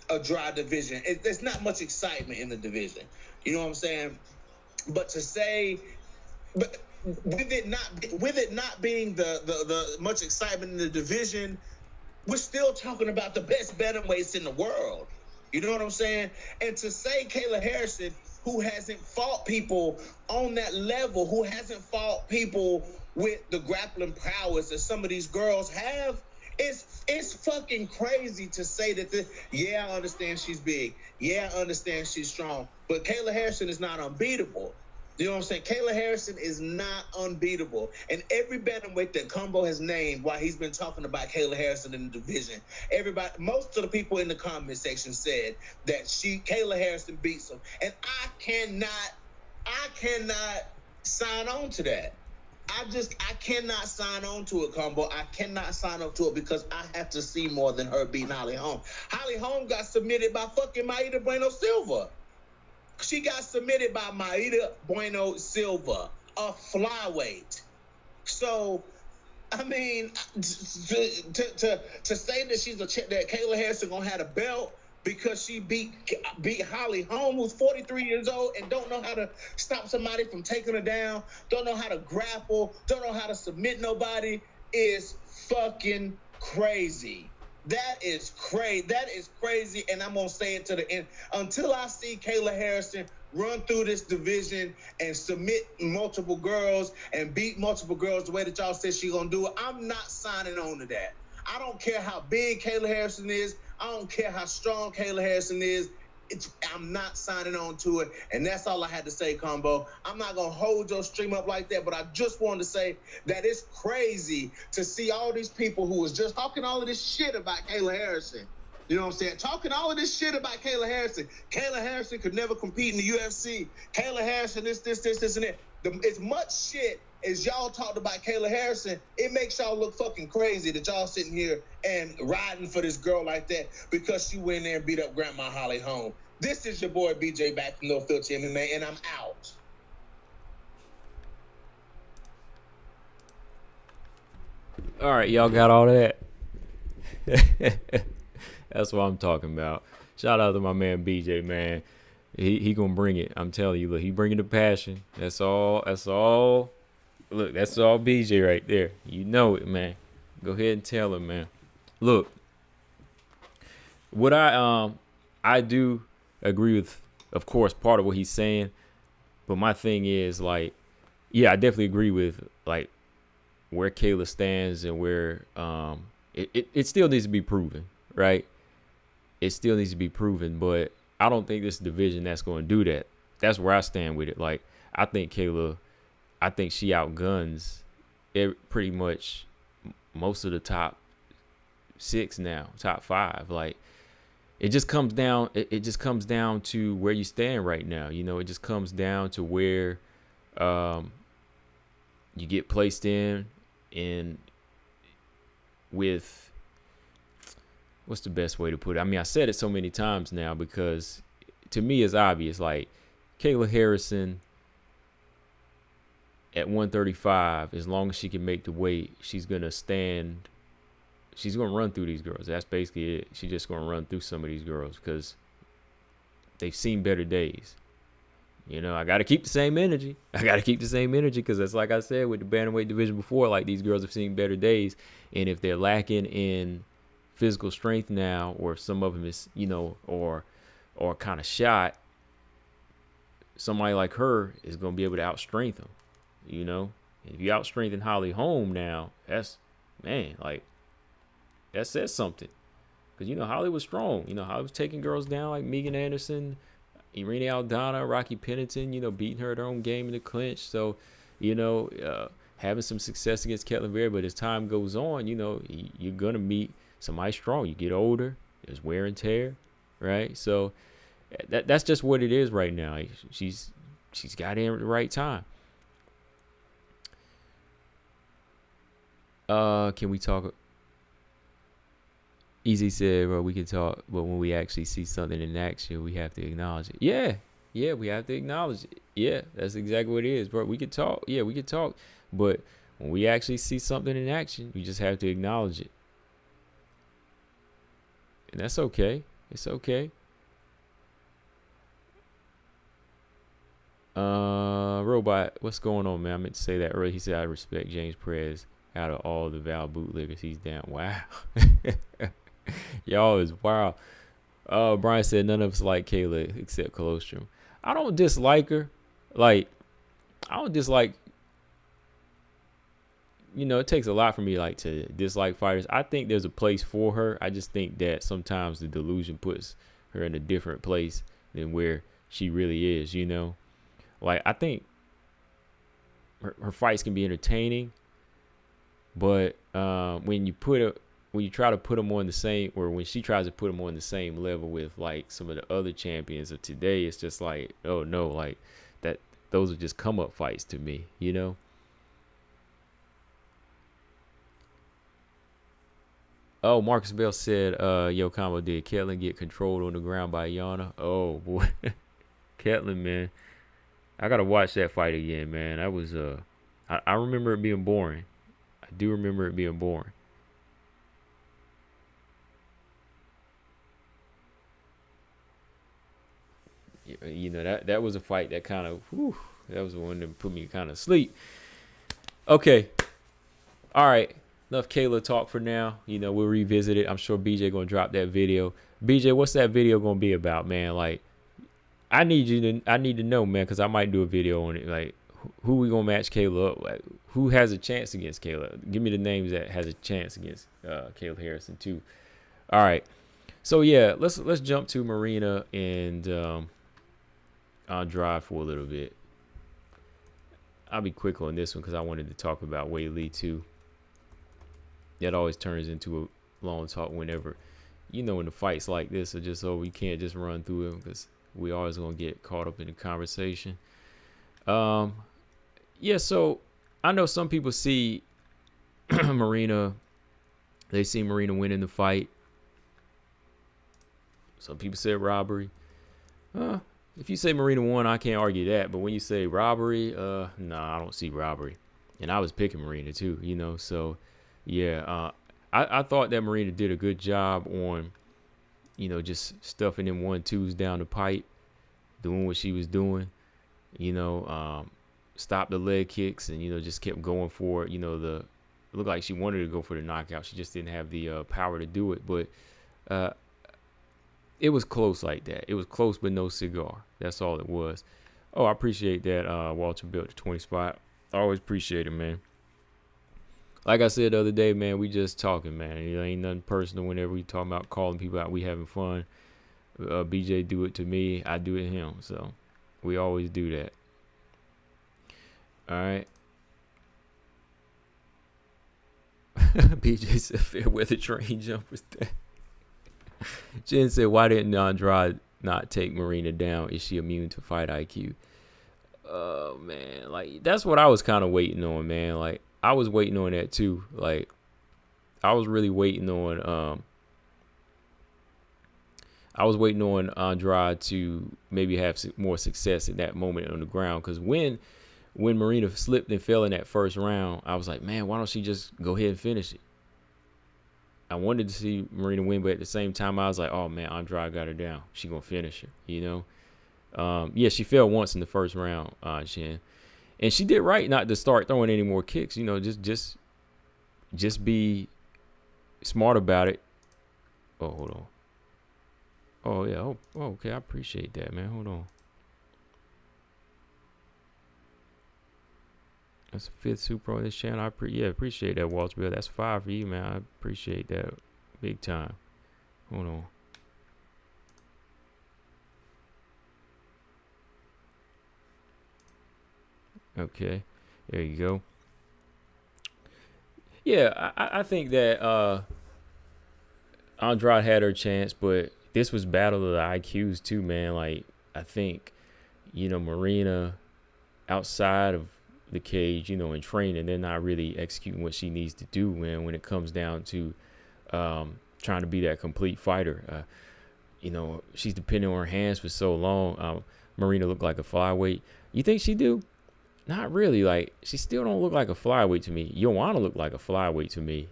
a dry division. There's not much excitement in the division. You know what I'm saying? But to say, but with it not being the much excitement in the division, we're still talking about the best bantamweights in the world. You know what I'm saying? And to say Kayla Harrison, who hasn't fought people on that level, who hasn't fought people with the grappling prowess that some of these girls have, it's fucking crazy to say that yeah, I understand she's big. Yeah, I understand she's strong. But Kayla Harrison is not unbeatable. You know what I'm saying? Kayla Harrison is not unbeatable. And every bantamweight that Combo has named while he's been talking about Kayla Harrison in the division, most of the people in the comment section said that Kayla Harrison beats him. And I cannot sign on to that. I cannot sign on to it, Combo. I cannot sign up to it because I have to see more than her beating Holly Holm. Holly Holm got submitted by fucking Maida Bueno Silva. She got submitted by Maida Bueno Silva, a flyweight. So, I mean, to say that that Kayla Harrison gonna have a belt because she beat Holly Holm, who's 43 years old and don't know how to stop somebody from taking her down, don't know how to grapple, don't know how to submit nobody, is fucking crazy. That is crazy, and I'm going to say it to the end. Until I see Kayla Harrison run through this division and submit multiple girls and beat multiple girls the way that y'all said she's going to do it, I'm not signing on to that. I don't care how big Kayla Harrison is. I don't care how strong Kayla Harrison is. I'm not signing on to it, and that's all I had to say, Combo. I'm not going to hold your stream up like that, but I just wanted to say that it's crazy to see all these people who was just talking all of this shit about Kayla Harrison. You know what I'm saying? Talking all of this shit about Kayla Harrison. Kayla Harrison could never compete in the UFC. Kayla Harrison, this, and that. As much shit as y'all talked about Kayla Harrison, it makes y'all look fucking crazy that y'all sitting here and riding for this girl like that because she went in there and beat up Grandma Holly Holm. This is your boy BJ back from No Filter MMA, and I'm out. All right, y'all got all that? That's what I'm talking about. Shout out to my man BJ, man. He gonna bring it. I'm telling you, look, he bringing the passion. That's all. Look, that's all BJ right there. You know it, man. Go ahead and tell him, man. Look, what I do agree with, of course, part of what he's saying, but my thing is, like, yeah, I definitely agree with, like, where Kayla stands and where it still needs to be proven, right? It still needs to be proven, but I don't think this division that's going to do that. That's where I stand with it. Like, I think she outguns pretty much most of the top 6 now, top 5. Like, it just comes down. It just comes down to where you stand right now. You know, it just comes down to where you get placed in with. What's the best way to put it? I mean, I said it so many times now because to me it's obvious. Like, Kayla Harrison at 135, as long as she can make the weight, she's going to run through these girls. That's basically it. She's just going to run through some of these girls because they've seen better days. You know, I got to keep the same energy. Because that's, like I said, with the bantamweight division before, like, these girls have seen better days. And if they're lacking in physical strength now, or some of them is, you know, or kind of shot, somebody like her is going to be able to outstrength them, you know. And if you outstrengthen Holly Holm now, that's, man, like, that says something. Because, you know, Holly was strong. You know, Holly was taking girls down like Megan Anderson, Irene Aldana, Rocky Pennington, you know, beating her at her own game in the clinch. So, you know, having some success against Ketlin Vera. But as time goes on, you know, you're going to meet somebody strong. You get older, there's wear and tear, right? So that's just what it is right now. She's got in at the right time. Can we talk? Easy said, bro, we can talk, but when we actually see something in action, we have to acknowledge it. Yeah, we have to acknowledge it. Yeah, that's exactly what it is, bro. We could talk. Yeah, we could talk, but when we actually see something in action, we just have to acknowledge it. And that's okay. It's okay. Robot, what's going on, man? I meant to say that earlier. He said, I respect James Perez out of all the Val bootleggers. He's down. Wow. Y'all is wild. Brian said, none of us like Kayla except Colostrum. I don't dislike her. Like, I don't dislike, you know, it takes a lot for me, like, to dislike fighters. I think there's a place for her. I just think that sometimes the delusion puts her in a different place than where she really is, you know. Like, I think her fights can be entertaining, but when you try to put them on the same, or when she tries to put them on the same level with like some of the other champions of today, it's just like, oh no, like that. Those are just come up fights to me, you know. Oh, Marcus Bell said, yo, Combo, did Ketlin get controlled on the ground by Yana? Oh boy, Ketlin, man, I gotta watch that fight again, man. That was I remember it being boring. I do remember it being boring. You know, that was a fight that kind of, that was the one that put me kind of asleep. Okay, all right. Enough Kayla talk for now. You know, we'll revisit it. I'm sure BJ gonna drop that video. BJ, what's that video gonna be about, man? Like, I need to know, man, because I might do a video on it. Like, who we gonna match Kayla up? Like, who has a chance against Kayla? Give me the names that has a chance against Kayla Harrison too. All right. So yeah, let's jump to Marina and Andrade for a little bit. I'll be quick on this one because I wanted to talk about Weili too. That always turns into a long talk whenever, you know, when the fights like this are just over. You can't just run through them because we always gonna get caught up in the conversation. Yeah, so I know some people see Marina, they see Marina winning the fight. Some people say robbery. If you say Marina won, I can't argue that. But when you say robbery, nah, I don't see robbery. And I was picking Marina too, you know. So, yeah, I thought that Marina did a good job on, you know, just stuffing them 1-2s down the pipe, doing what she was doing, you know, stopped the leg kicks and, you know, just kept going for it. You know, it looked like she wanted to go for the knockout. She just didn't have the power to do it. But it was close like that. It was close, but no cigar. That's all it was. Oh, I appreciate that. Walter built the 20 spot. I always appreciate it, man. Like I said the other day, man, we just talking, man. It ain't nothing personal whenever we talking about calling people out. We having fun. BJ do it to me. I do it to him. So we always do that. All right. BJ said fair weather train jumpers there. Jen said, why didn't Andrade not take Marina down? Is she immune to fight IQ? Oh, man. Like, that's what I was kind of waiting on, man. Like, I was waiting on that, too. Like, I was really waiting on, Andrade to maybe have more success in that moment on the ground. Because when Marina slipped and fell in that first round, I was like, man, why don't she just go ahead and finish it? I wanted to see Marina win, but at the same time, I was like, oh, man, Andrade got her down. She going to finish her, you know? Yeah, she fell once in the first round, Shin. And she did right not to start throwing any more kicks. You know, just be smart about it. Oh, hold on. Oh, yeah. Oh, okay. I appreciate that, man. Hold on. That's the 5th Super on this channel. I appreciate that, Walter Bill. That's 5 for you, man. I appreciate that big time. Hold on. Okay, there you go. Yeah, I think that Andrade had her chance, but this was battle of the IQs too, man. Like, I think, you know, Marina outside of the cage, you know, in training, they're not really executing what she needs to do, man, when it comes down to trying to be that complete fighter. You know, she's depending on her hands for so long. Marina looked like a flyweight. You think she do? Not really. Like, she still don't look like a flyweight to me. Joanna looked like a flyweight to me.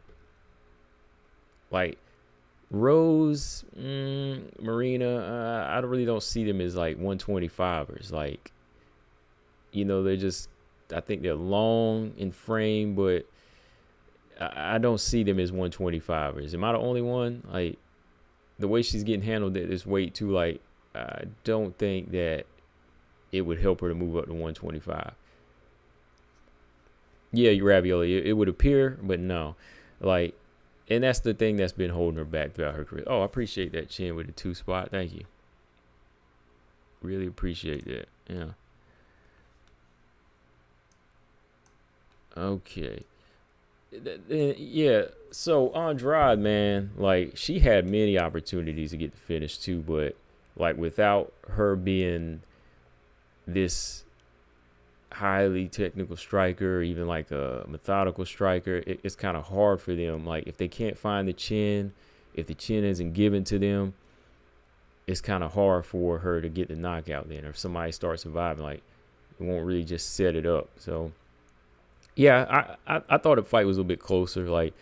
Like, Rose, Marina, I really don't see them as like 125ers. Like, you know, they're just, I think they're long in frame, but I don't see them as 125ers. Am I the only one? Like, the way she's getting handled at this weight too, like, I don't think that it would help her to move up to 125. Yeah, you ravioli. It would appear, but no. Like, and that's the thing that's been holding her back throughout her career. Oh, I appreciate that, Chin, with the 2 spot. Thank you. Really appreciate that. Yeah. Okay. Yeah. So Andrade, man, like she had many opportunities to get the finish too, but like without her being this highly technical striker, or even like a methodical striker, it's kind of hard for them. Like if they can't find the chin, if the chin isn't given to them, it's kind of hard for her to get the knockout then. Or if somebody starts surviving, like it won't really just set it up. So yeah, I thought the fight was a little bit closer. Like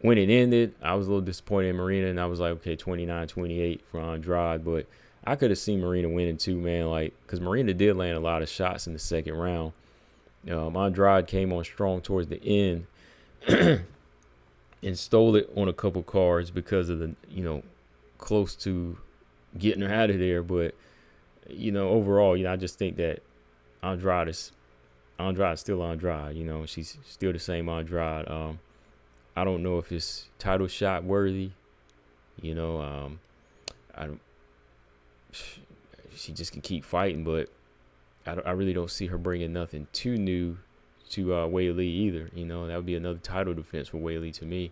when it ended, I was a little disappointed in Marina, and I was like, okay, 29-28 for Andrade, but I could have seen Marina winning too, man. Like, because Marina did land a lot of shots in the second round. Andrade came on strong towards the end and stole it on a couple cards because of the, close to getting her out of there. But, overall, I just think that Andrade is still Andrade. She's still the same Andrade. I don't know if it's title shot worthy. I don't. She just can keep fighting, but I really don't see her bringing nothing too new to Weili either. That would be another title defense for Weili to me.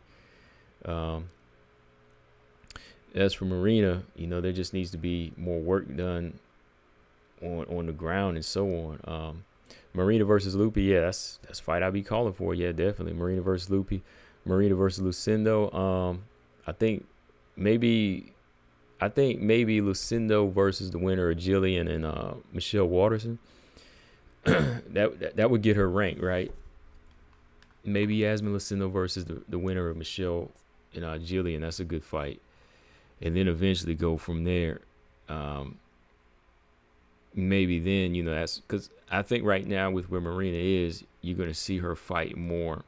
As for Marina, there just needs to be more work done on the ground and so on. Marina versus Lupi, yeah, that's fight I'd be calling for. Yeah, definitely. Marina versus Lupi, Marina versus Lucindo. I think maybe Lucindo versus the winner of Jillian and Michelle Waterson. that would get her ranked, right? Maybe Yasmin Lucindo versus the winner of Michelle and Jillian. That's a good fight. And then eventually go from there. Maybe then, that's because I think right now with where Marina is, you're going to see her fight more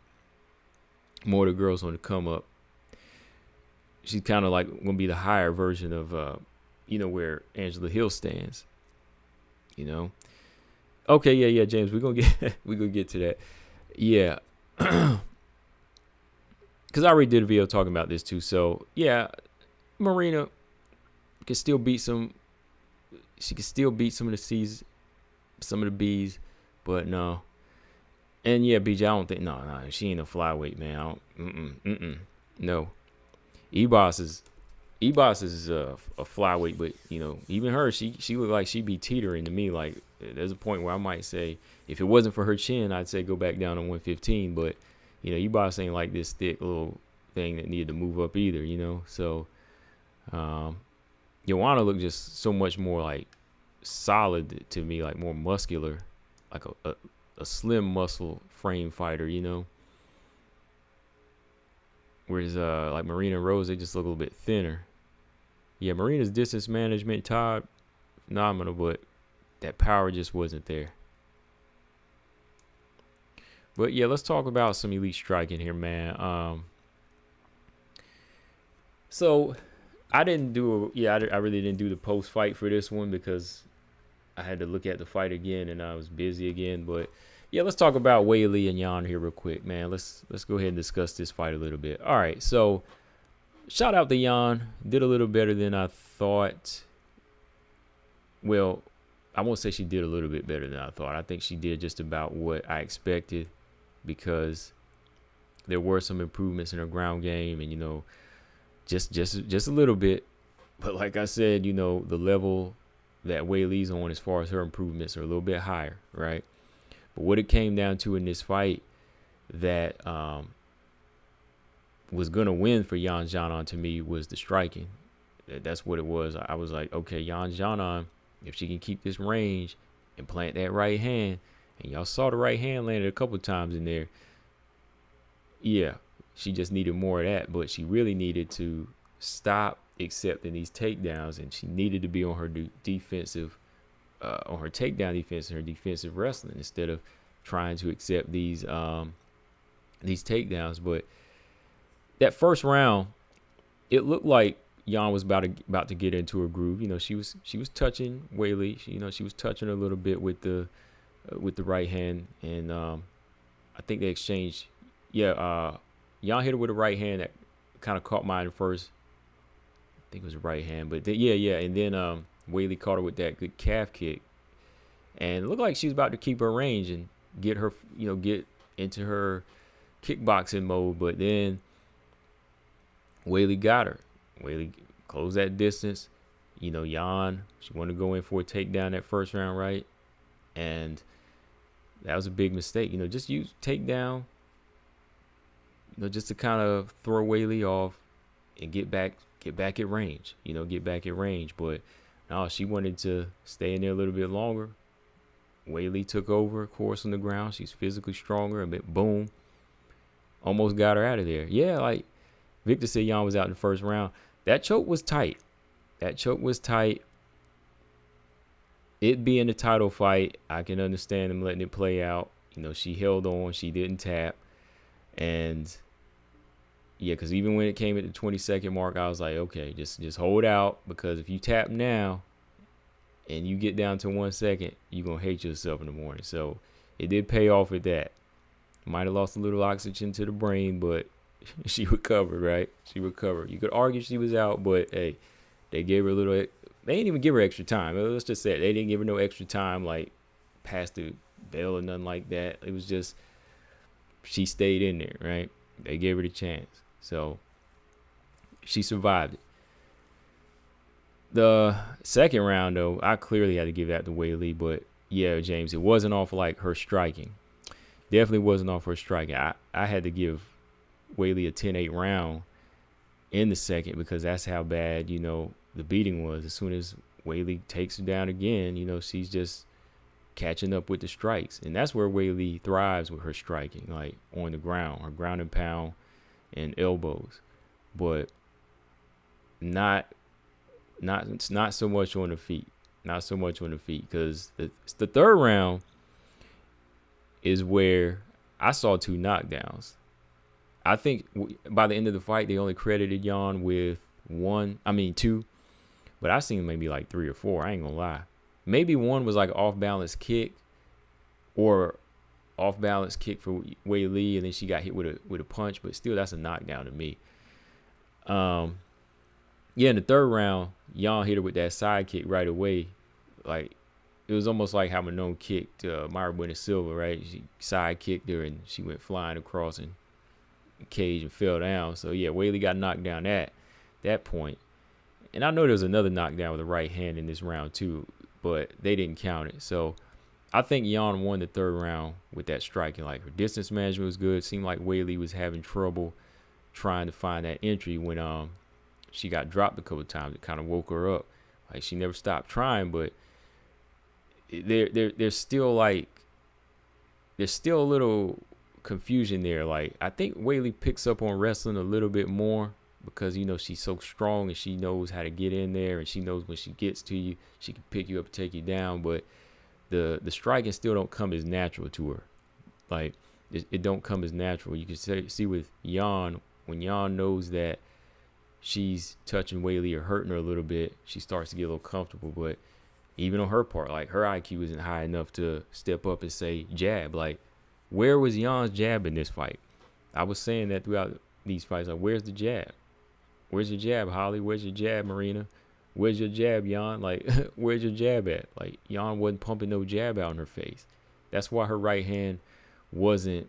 the girls on the come up. She's kind of like going to be the higher version of, where Angela Hill stands, Okay, yeah, James, we're gonna get to that. Yeah, because I already did a video talking about this too. So yeah, Marina can still beat some. She can still beat some of the C's, some of the B's, but no. And yeah, BJ, I don't think no, she ain't a flyweight, man. No. Ebos is a flyweight, but even her, she looked like she'd be teetering to me. Like there's a point where I might say if it wasn't for her chin, I'd say go back down to 115. But Ebos ain't like this thick little thing that needed to move up either. So Joanna looked just so much more like solid to me, like more muscular, like a slim muscle frame fighter. Whereas like Marina and Rose, they just look a little bit thinner. Yeah, Marina's distance management, Todd, phenomenal, but that power just wasn't there. But yeah, let's talk about some elite striking here, man. So I really didn't do the post fight for this one because I had to look at the fight again and I was busy again. But yeah, let's talk about Weili and Jan here real quick, man. Let's go ahead and discuss this fight a little bit. All right, so shout out to Jan. Did a little better than I thought. Well, I won't say she did a little bit better than I thought. I think she did just about what I expected because there were some improvements in her ground game and, just a little bit. But like I said, the level that Weili's on as far as her improvements are a little bit higher, right? But what it came down to in this fight that was going to win for Xiaonan to me was the striking. That's what it was. I was like, okay, Xiaonan, if she can keep this range and plant that right hand, and y'all saw the right hand landed a couple times in there. Yeah, she just needed more of that, but she really needed to stop accepting these takedowns, and she needed to be on her defensive on her takedown defense and her defensive wrestling instead of trying to accept these takedowns. But that first round, it looked like Jan was about to get into her groove. She was touching Weili. She was touching her a little bit with the right hand, and I think they exchanged. Yeah, Jan hit her with a right hand that kind of caught mine first. I think it was a right hand, but and then Weili caught her with that good calf kick, and it looked like she was about to keep her range and get her, get into her kickboxing mode. But then Weili got her. Weili closed that distance. You know, Jan, she wanted to go in for a takedown that first round, right? And that was a big mistake. You know, just use takedown, you know, just to kind of throw Weili off and get back at range. You know, get back at range. But no, she wanted to stay in there a little bit longer. Weili took over, of course, on the ground. She's physically stronger, and boom, almost got her out of there. Yeah, like Victor said, Jan was out in the first round. That choke was tight. It being a title fight, I can understand them letting it play out. You know, she held on. She didn't tap. And, yeah, because even when it came at the 20-second mark, I was like, okay, just hold out. Because if you tap now and you get down to 1 second, you're going to hate yourself in the morning. So it did pay off at that. Might have lost a little oxygen to the brain, but she recovered, right? She recovered. You could argue she was out, but, hey, they gave her a little. They didn't even give her extra time. Let's just say it. They didn't give her no extra time, like past the bell or nothing like that. It was just she stayed in there, right? They gave her the chance, so she survived it. The second round, though, I clearly had to give that to Weili, but yeah, James, it wasn't off like her striking. Definitely wasn't off her striking. I had to give Weili a 10-8 round in the second because that's how bad, you know, the beating was. As soon as Weili takes her down again, you know, she's just catching up with the strikes. And that's where Weili thrives with her striking, like on the ground, her ground and pound and elbows. But not so much on the feet. Not so much on the feet because the third round is where I saw 2 knockdowns. I think by the end of the fight, they only credited Jan with 2. But I seen maybe like 3 or 4. I ain't gonna lie. Maybe one was like off balance kick, or off balance kick for Weili, and then she got hit with a punch. But still, that's a knockdown to me. Yeah, in the third round, Jan hit her with that side kick right away. Like it was almost like how Manon kicked Mayra Bueno Silva, right? She side kicked her and she went flying across and cage and fell down. So yeah, Weili got knocked down at that point. And I know there was another knockdown with the right hand in this round too, but they didn't count it. So I think Jan won the third round with that striking. Like her distance management was good. Seemed like Weili was having trouble trying to find that entry when she got dropped a couple of times. It kind of woke her up. Like she never stopped trying, but there's still a little confusion there. Like I think Weili picks up on wrestling a little bit more because, you know, she's so strong and she knows how to get in there and she knows when she gets to you, she can pick you up and take you down. But the striking still don't come as natural to her. Like it don't come as natural. You can see with Jan, when Jan knows that she's touching Weili or hurting her a little bit, she starts to get a little comfortable. But even on her part, like her IQ isn't high enough to step up and say jab. Like where was Jan's jab in this fight? I was saying that throughout these fights. Like where's the jab? Where's your jab, Holly? Where's your jab, Marina? Where's your jab, Jan? Like, where's your jab at? Like, Jan wasn't pumping no jab out in her face. That's why her right hand wasn't,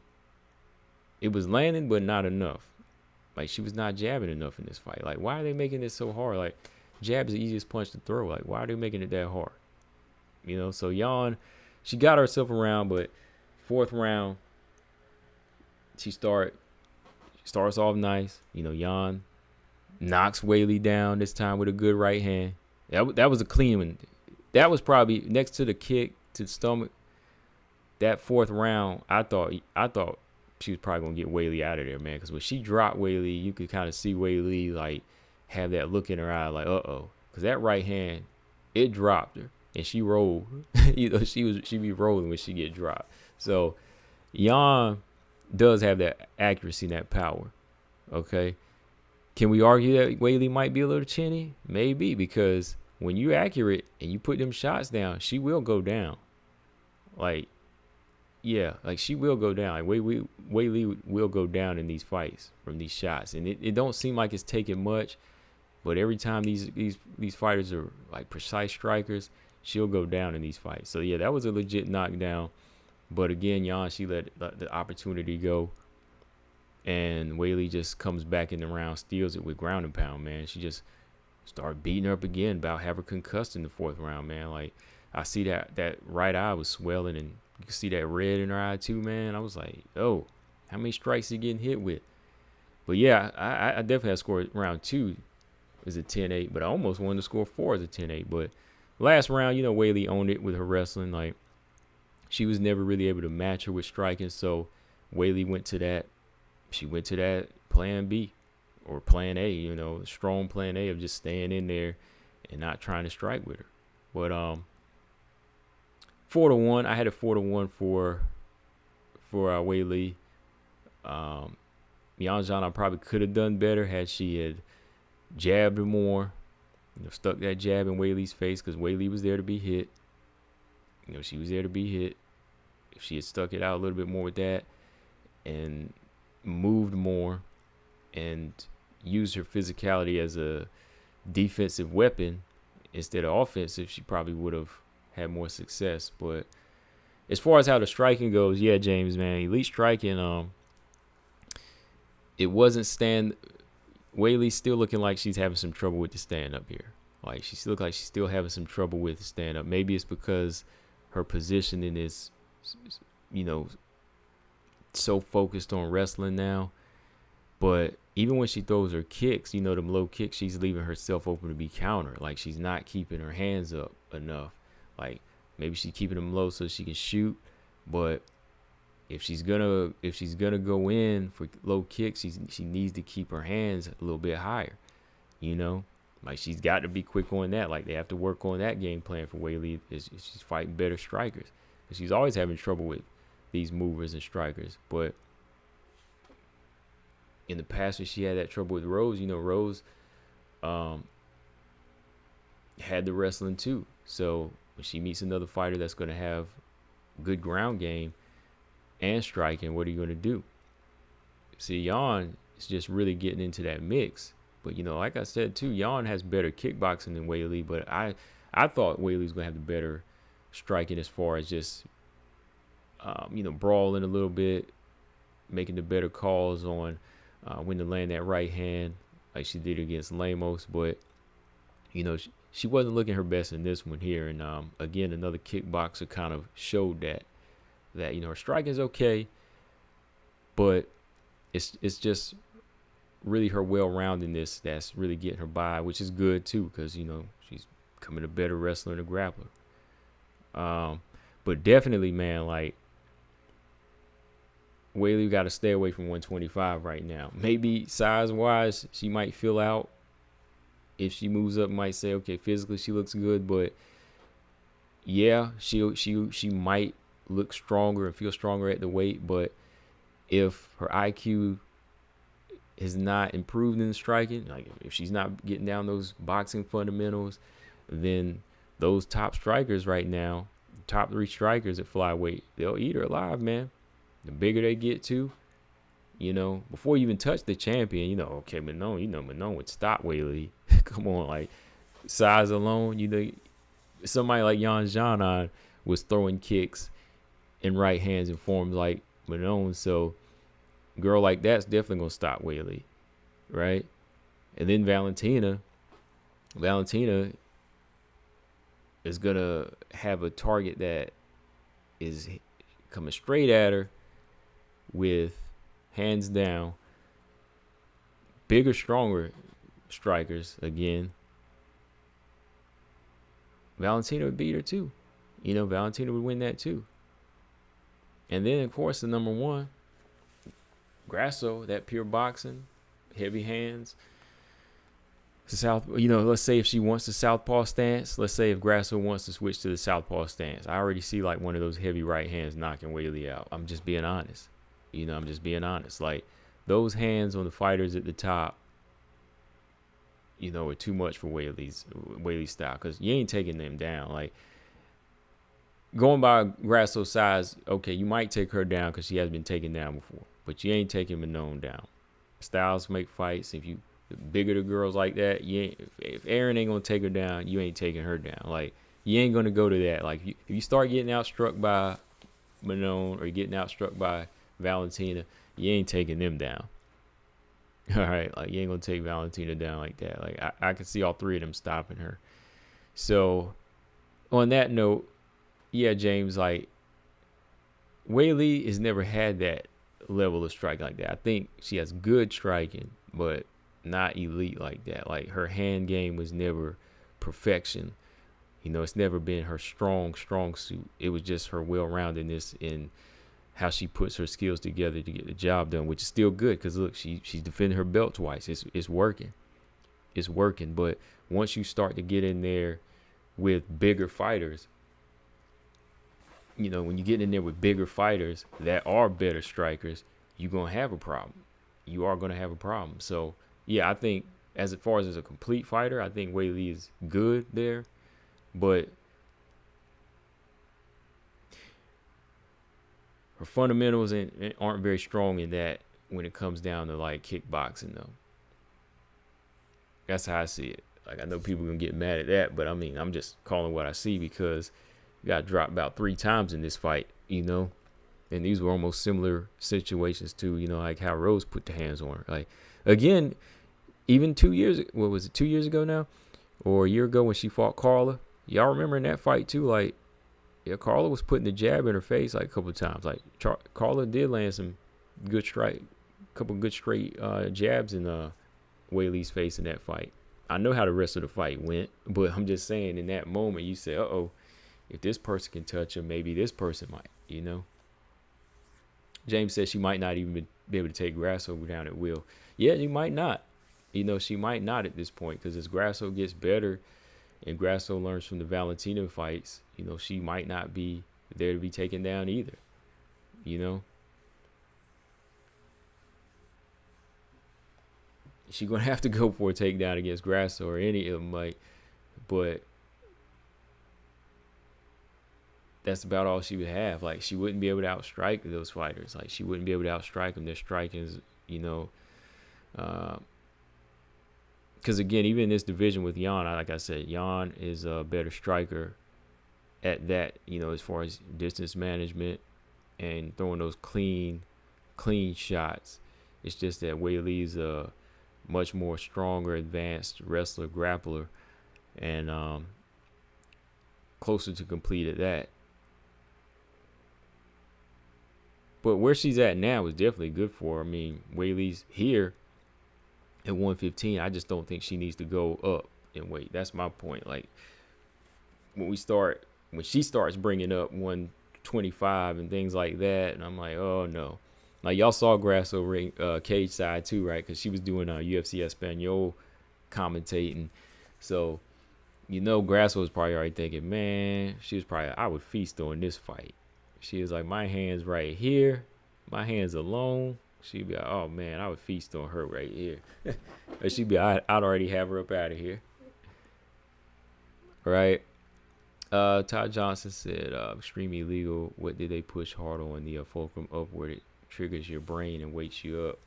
it was landing, but not enough. Like, she was not jabbing enough in this fight. Like, why are they making this so hard? Like, jab is the easiest punch to throw. Like, why are they making it that hard? You know, so Jan, she got herself around, but fourth round, she starts off nice. You know, Jan knocks Weili down this time with a good right hand. That was a clean one. That was probably next to the kick to the stomach. That fourth round, I thought she was probably gonna get Weili out of there, man. Because when she dropped Weili, you could kind of see Weili like have that look in her eye, like because that right hand, it dropped her and she rolled. You know, she be rolling when she get dropped. So Jan does have that accuracy and that power. Okay. Can we argue that Weili might be a little chinny? Maybe, because when you're accurate and you put them shots down, she will go down. Like, yeah, like she will go down. Like Weili will go down in these fights from these shots, and it don't seem like it's taking much, but every time these fighters are like precise strikers, she'll go down in these fights. So yeah, that was a legit knockdown. But again, Jan, she let the opportunity go. And Weili just comes back in the round, steals it with ground and pound, man. She just started beating her up again, about have her concussed in the 4th round, man. Like, I see that right eye was swelling, and you can see that red in her eye too, man. I was like, oh, how many strikes he getting hit with? But yeah, I definitely had scored round 2 as a 10-8, but I almost wanted to score 4 as a 10-8. But last round, you know, Weili owned it with her wrestling. Like, she was never really able to match her with striking, so Weili went to that. She went to that plan B or plan A, you know, strong plan A of just staying in there and not trying to strike with her. But 4-1, I had a 4-1 for Weili. Zhang, I probably could have done better had she had jabbed her more, you know, stuck that jab in Weili's face, because Weili was there to be hit. You know, she was there to be hit. If she had stuck it out a little bit more with that and moved more and used her physicality as a defensive weapon instead of offensive, she probably would have had more success. But as far as how the striking goes, yeah, James, man, elite striking, it wasn't Weili's still looking like she's having some trouble with the stand up here. Like, she still look like she's still having some trouble with the stand up. Maybe it's because her positioning is, you know, so focused on wrestling now. But even when she throws her kicks, you know, them low kicks, she's leaving herself open to be countered. Like, she's not keeping her hands up enough. Like, maybe she's keeping them low so she can shoot, but if she's gonna go in for low kicks, she needs to keep her hands a little bit higher, you know. Like, she's got to be quick on that. Like, they have to work on that game plan for Weili if she's fighting better strikers, because she's always having trouble with these movers and strikers. But in the past, when she had that trouble with Rose, you know, Rose had the wrestling too. So when she meets another fighter that's going to have good ground game and striking, what are you going to do? See, Jan is just really getting into that mix. But, you know, like I said too, Jan has better kickboxing than Weili, but I thought Weili was going to have the better striking as far as just, you know, brawling a little bit, making the better calls on when to land that right hand like she did against Lemos. But, you know, she wasn't looking her best in this one here. And, again, another kickboxer kind of showed that, you know, her striking is okay, but it's just really her well-roundedness that's really getting her by, which is good too, because, you know, she's becoming a better wrestler and a grappler. But definitely, man, like, Weili got to stay away from 125 right now. Maybe size-wise, she might fill out. If she moves up, might say, okay, physically she looks good, but yeah, she might look stronger and feel stronger at the weight. But if her IQ is not improved in striking, like if she's not getting down those boxing fundamentals, then those top strikers right now, top 3 strikers at flyweight, they'll eat her alive, man. The bigger they get to, you know, before you even touch the champion, you know, okay, Manon would stop Weili. Come on, like, size alone, you know, somebody like Xiaonan was throwing kicks and right hands in forms like Manon, so a girl like that's definitely gonna stop Weili, right? And then Valentina is gonna have a target that is coming straight at her with, hands down, bigger, stronger strikers. Again, Valentina would beat her too. You know, Valentina would win that too. And then, of course, the number 1, Grasso, that pure boxing, heavy hands. You know, let's say if she wants the southpaw stance, let's say if Grasso wants to switch to the southpaw stance, I already see like one of those heavy right hands knocking Weili out. I'm just being honest. You know, I'm just being honest. Like, those hands on the fighters at the top, you know, are too much for Weili's style, because you ain't taking them down. Like, going by Grasso's size, okay, you might take her down because she has been taken down before, but you ain't taking Manon down. Styles make fights. If you bigger the girls like that, if Aaron ain't gonna take her down, you ain't taking her down. Like, you ain't gonna go to that. Like, if you start getting outstruck by Manon or getting outstruck by Valentina, you ain't taking them down. All right, like you ain't gonna take Valentina down like that. Like I can see all three of them stopping her. So on that note, yeah, James, like Weili has never had that level of striking like that. I think she has good striking, but not elite like that. Like her hand game was never perfection. You know, it's never been her strong suit. It was just her well-roundedness in how she puts her skills together to get the job done, which is still good because look, she's defending her belt twice. It's working. It's working. But once you start to get in there with bigger fighters, you know, when you get in there with bigger fighters that are better strikers, you're going to have a problem. You are going to have a problem. So, yeah, I think as far as a complete fighter, I think Weili is good there. But her fundamentals aren't very strong in that when it comes down to, like, kickboxing, though. That's how I see it. Like, I know people are going to get mad at that, but, I mean, I'm just calling what I see because got dropped about 3 times in this fight, you know, and these were almost similar situations to, you know, like how Rose put the hands on her. Like, again, even 2 years, what was it, 2 years ago now, or a year ago when she fought Carla, y'all remember in that fight too, like, yeah, Carla was putting the jab in her face like a couple of times. Like, Carla did land some good couple good straight jabs in Weili's face in that fight. I know how the rest of the fight went, but I'm just saying in that moment you say, uh-oh, if this person can touch her, maybe this person might, you know. James says she might not even be able to take Grasso down at will. Yeah, you might not. You know, she might not at this point because as Grasso gets better and Grasso learns from the Valentina fights, you know, she might not be there to be taken down either, you know. She's going to have to go for a takedown against Grasso or any of them, like, but that's about all she would have. Like, she wouldn't be able to outstrike those fighters. Like, she wouldn't be able to outstrike them. Their striking is, you know, because again, even in this division with Jan, like I said, Jan is a better striker at that, you know, as far as distance management and throwing those clean shots. It's just that Weili's a much more stronger, advanced wrestler, grappler, and closer to complete at that. But where she's at now is definitely good for her. I mean, Weili's here at 115. I just don't think she needs to go up in weight. That's my point. Like, when she starts bringing up 125 and things like that, and I'm like, oh no. Like, y'all saw Grasso ring cage side too, right? Because she was doing UFC Espanol commentating. So, you know, Grasso was probably already thinking, man, she was probably, I would feast on this fight. She was like, my hand's right here. My hand's alone. She'd be like, oh man, I would feast on her right here. Or she'd be, I'd already have her up out of here. Right? Todd Johnson said, extremely illegal. What did they push hard on? The fulcrum upward. It triggers your brain and wakes you up.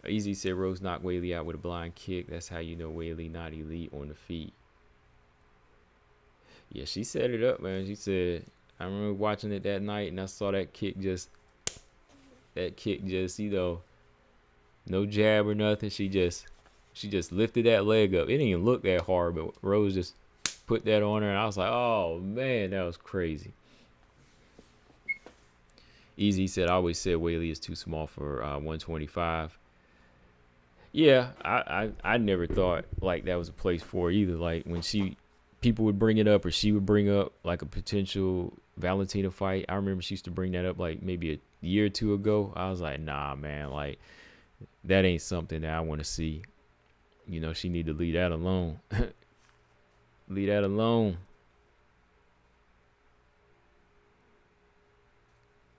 Easy said Rose knocked Weili out with a blind kick. That's how you know Weili not elite on the feet. Yeah, she set it up, man. She said, I remember watching it that night and I saw that kick just, you know, no jab or nothing. She just lifted that leg up. It didn't even look that hard, but Rose just put that on her and I was like, oh man, that was crazy. Easy said, I always said Weili is too small for 125. Yeah, I never thought like that was a place for her either. Like when people would bring it up or she would bring up like a potential Valentina fight. I remember she used to bring that up like maybe a year or two ago. I was like, nah, man, like that ain't something that I want to see. You know, she need to leave that alone. Leave that alone.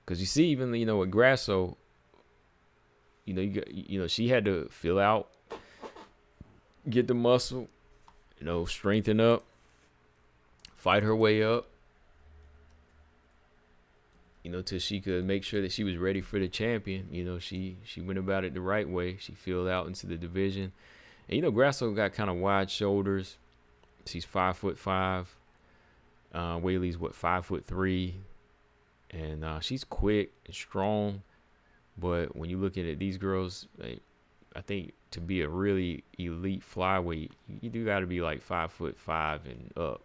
Because you see, even, you know, with Grasso, you know, she had to fill out, get the muscle, you know, strengthen up, fight her way up, you know, till she could make sure that she was ready for the champion. You know, she went about it the right way. She filled out into the division. And, you know, Grasso got kind of wide shoulders. She's 5'5". Weili's what, 5'3", and she's quick and strong. But when you look at it, these girls, like, I think to be a really elite flyweight, you do got to be like 5'5" and up.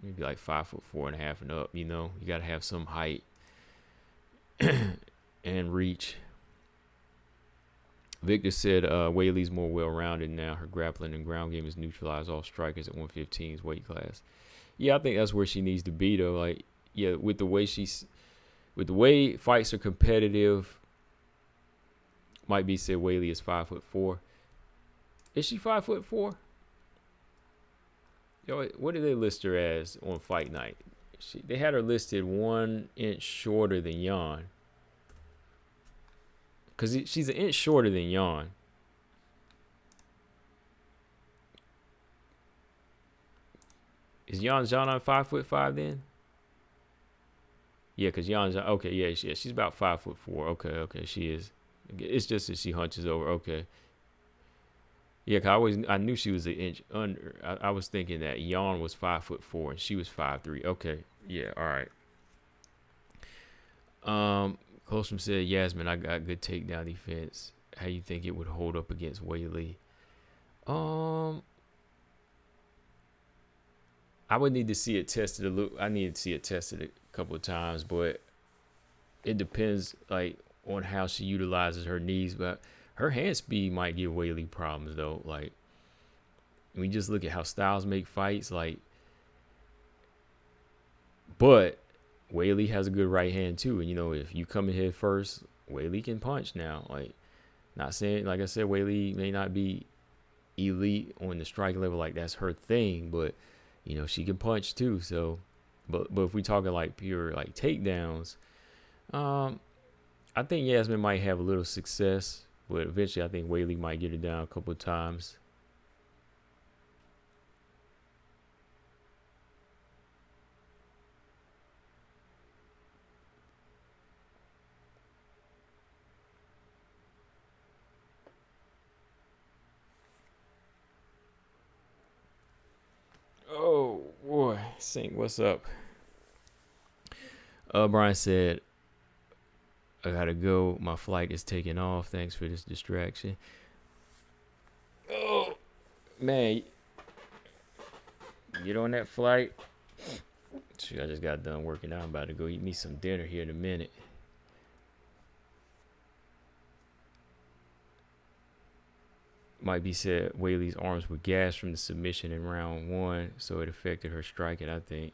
Maybe like 5'4.5" and up. You know, you got to have some height and reach. Victor said Weili's more well-rounded now. Her grappling and ground game is neutralized all strikers at 115's weight class. Yeah, I think that's where she needs to be though. Like, yeah, with the way fights are competitive, might be said Weili is 5'4". Is she 5'4"? Yo, what did they list her as on fight night? They had her listed 1 inch shorter than Jan. Because she's an inch shorter than Jan. Is Xiaonan 5'5" then? Yeah, because Jan's okay. Yeah, she's about 5'4". Okay, she is. It's just that she hunches over. Okay. Yeah, cause I knew she was an inch under. I was thinking that Jan was 5'4" and she was 5'3". Okay, yeah, all right. Colstrom said, Yasmin, I got good takedown defense. How you think it would hold up against Weili? I would need to see it tested a little. I need to see it tested a couple of times, but it depends like on how she utilizes her knees. But her hand speed might give Weili problems though. Like, we just look at how Styles make fights. Like, but Weili has a good right hand too, and you know, if you come in head first, Weili can punch now. Like, not saying, like I said, Weili may not be elite on the strike level, like that's her thing, but you know, she can punch too. So, but if we talking like pure like takedowns, I think Yasmin might have a little success, but eventually I think Weili might get her down a couple of times. Oh boy, Sink, what's up? Brian said, I gotta go. My flight is taking off. Thanks for this distraction. Oh man, get on that flight. Shoot, I just got done working out. I'm about to go eat me some dinner here in a minute. Might be said Weili's arms were gassed from the submission in round 1, so it affected her striking, I think.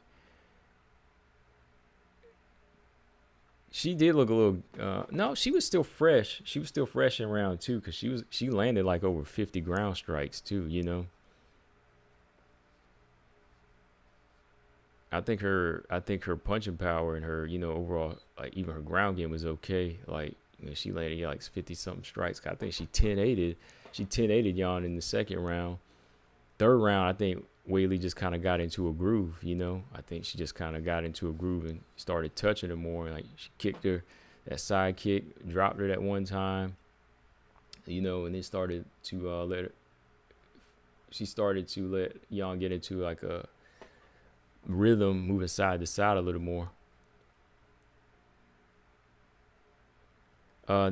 She did look a little no, she was still fresh. She was still fresh in round 2 because she landed like over 50 ground strikes too, you know. I think her punching power and her, you know, overall, like even her ground game was okay. Like, you know, she landed like 50 something strikes. I think she 10-8'd Jan in the second round. Third round, I think Weili just kind of got into a groove, you know. I think she just kind of got into a groove and started touching her more. Like, she kicked her, that side kick, dropped her that one time, you know, and then started to let Jan get into like a rhythm, moving side to side a little more.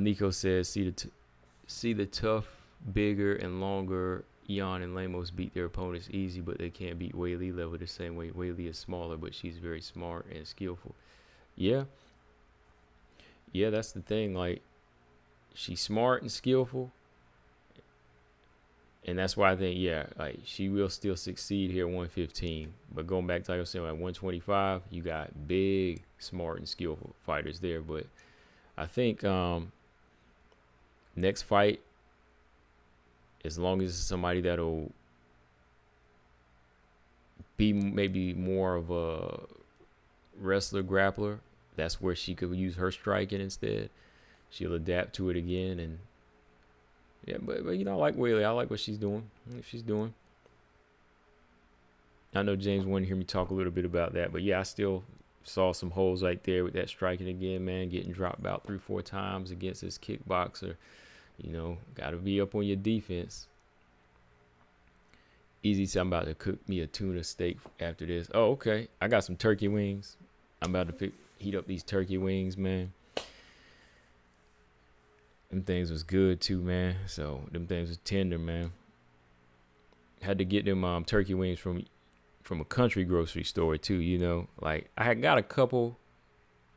Nico says, see the tough, bigger and longer Jan and Lemos beat their opponents easy, but they can't beat Weili level the same way. Weili is smaller, but she's very smart and skillful. Yeah, that's the thing. Like, she's smart and skillful, and that's why I think, yeah, like she will still succeed here at 115. But going back to, like I was saying, at 125, you got big, smart, and skillful fighters there. But I think next fight, as long as it's somebody that'll be maybe more of a wrestler grappler, that's where she could use her striking instead. She'll adapt to it again, and yeah, but you know, I like Weili. I like what she's doing. I know James wanted to hear me talk a little bit about that, but yeah, I still saw some holes right there with that striking again, man. Getting dropped about 3-4 times against this kickboxer. You know, got to be up on your defense. Easy said, I'm about to cook me a tuna steak after this. Oh, okay. I got some turkey wings. I'm about to heat up these turkey wings, man. Them things was good too, man. So them things was tender, man. Had to get them turkey wings from a country grocery store too, you know. Like I had got a couple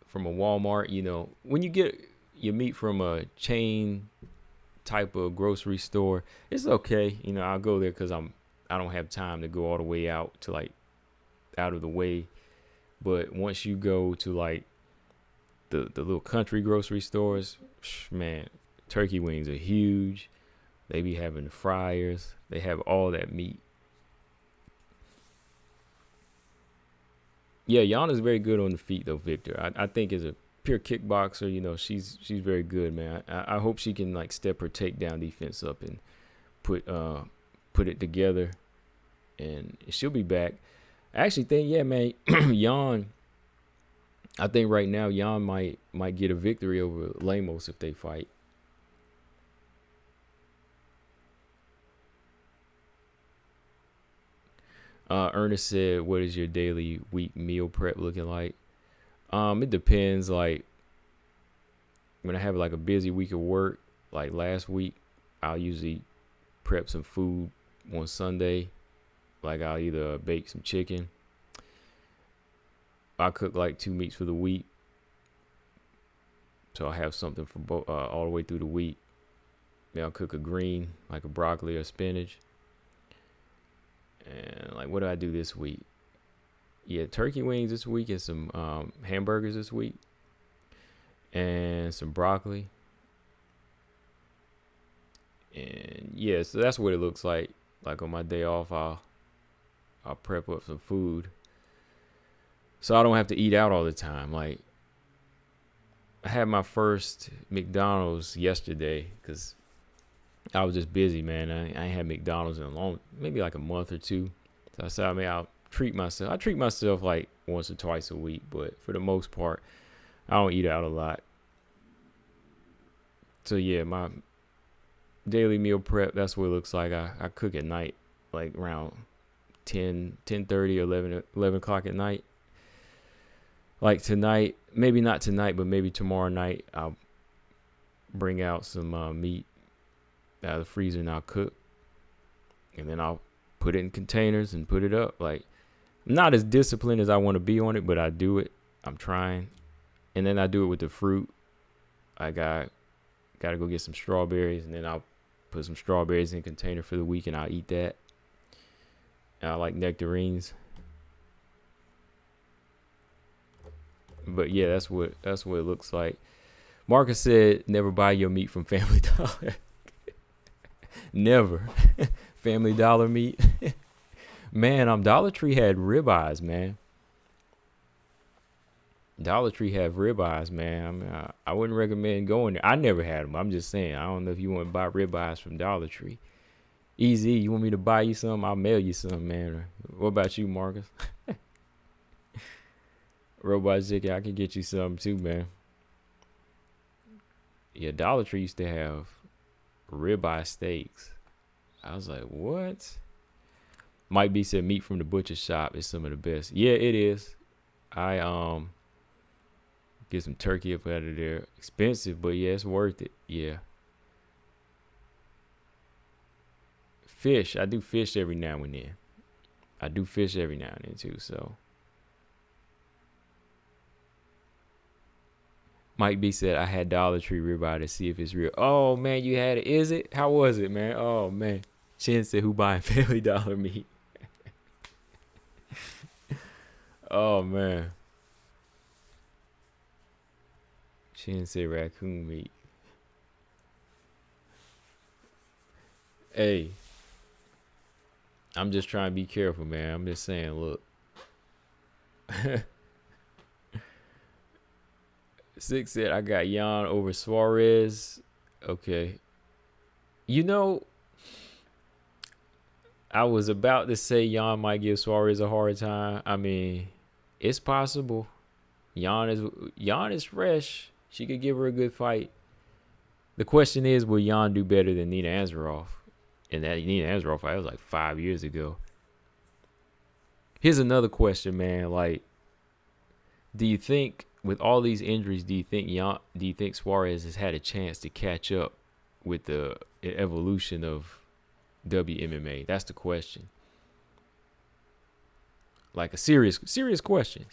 from a Walmart, you know. When you get your meat from a chain type of grocery store, it's okay. You know, I'll go there because I don't have time to go all the way out to like out of the way. But once you go to like the little country grocery stores, man, turkey wings are huge. They be having the fryers. They have all that meat. Yeah, Yana's very good on the feet though, Victor. I think as a pure kickboxer, you know, she's very good, man. I hope she can like step her takedown defense up and put it together, and she'll be back. I actually think, yeah, man, Yan. I think right now Yan might get a victory over Lemos if they fight. Ernest said, "What is your daily week meal prep looking like?" It depends. Like when I have like a busy week of work, like last week, I'll usually prep some food on Sunday. Like I'll either bake some chicken. I cook like 2 meats for the week, so I have something for all the way through the week. Then I'll cook a green, like a broccoli or spinach. And like, what do I do this week? Yeah, turkey wings this week and some hamburgers this week, and some broccoli. And yeah, so that's what it looks like. Like on my day off, I'll prep up some food, so I don't have to eat out all the time. Like I had my first McDonald's yesterday because I was just busy, man. I ain't had McDonald's in a long, maybe like a month or two. So I said, I mean, I'll treat myself. I treat myself like once or twice a week, but for the most part, I don't eat out a lot. So yeah, my daily meal prep, that's what it looks like. I cook at night, like around 10:30 or 11 o'clock at night. Like tonight, maybe not tonight, but maybe tomorrow night, I'll bring out some meat out of the freezer and I'll cook, and then I'll put it in containers and put it up. Like I'm not as disciplined as I want to be on it, but I do it. I'm trying. And then I do it with the fruit. I gotta go get some strawberries, and then I'll put some strawberries in a container for the week and I'll eat that. And I like nectarines. But yeah, that's what it looks like. Marcus said, never buy your meat from Family Dollar. Never. Family Dollar meat. Man, Dollar Tree had ribeyes, man. Dollar Tree have ribeyes, man. I mean, I wouldn't recommend going there. I never had them. I'm just saying. I don't know if you want to buy ribeyes from Dollar Tree. Easy. You want me to buy you some? I'll mail you some, man. What about you, Marcus? Robot Zicky, I can get you some too, man. Yeah, Dollar Tree used to have ribeye steaks. I was like, what? Mike B said meat from the butcher shop is some of the best. Yeah, it is. I get some turkey up out of there. Expensive, but yeah, it's worth it. Yeah. Fish. I do fish every now and then. Too, so. Mike B said, I had Dollar Tree ribeye to see if it's real. Oh, man, you had it. Is it? How was it, man? Oh, man. Chin said, who buying Family Dollar meat? Oh, man. Chin said raccoon meat. Hey. I'm just trying to be careful, man. I'm just saying, look. 6 said, I got Yan over Suarez. Okay. You know, I was about to say Yan might give Suarez a hard time. I mean, it's possible. Yan is fresh. She could give her a good fight. The question is, will Yan do better than Nina Ansaroff? And that Nina Andrade fight, that was like 5 years ago. Here's another question, man. Like, do you think with all these injuries, do you think Suarez has had a chance to catch up with the evolution of WMMA? That's the question. Like a serious question.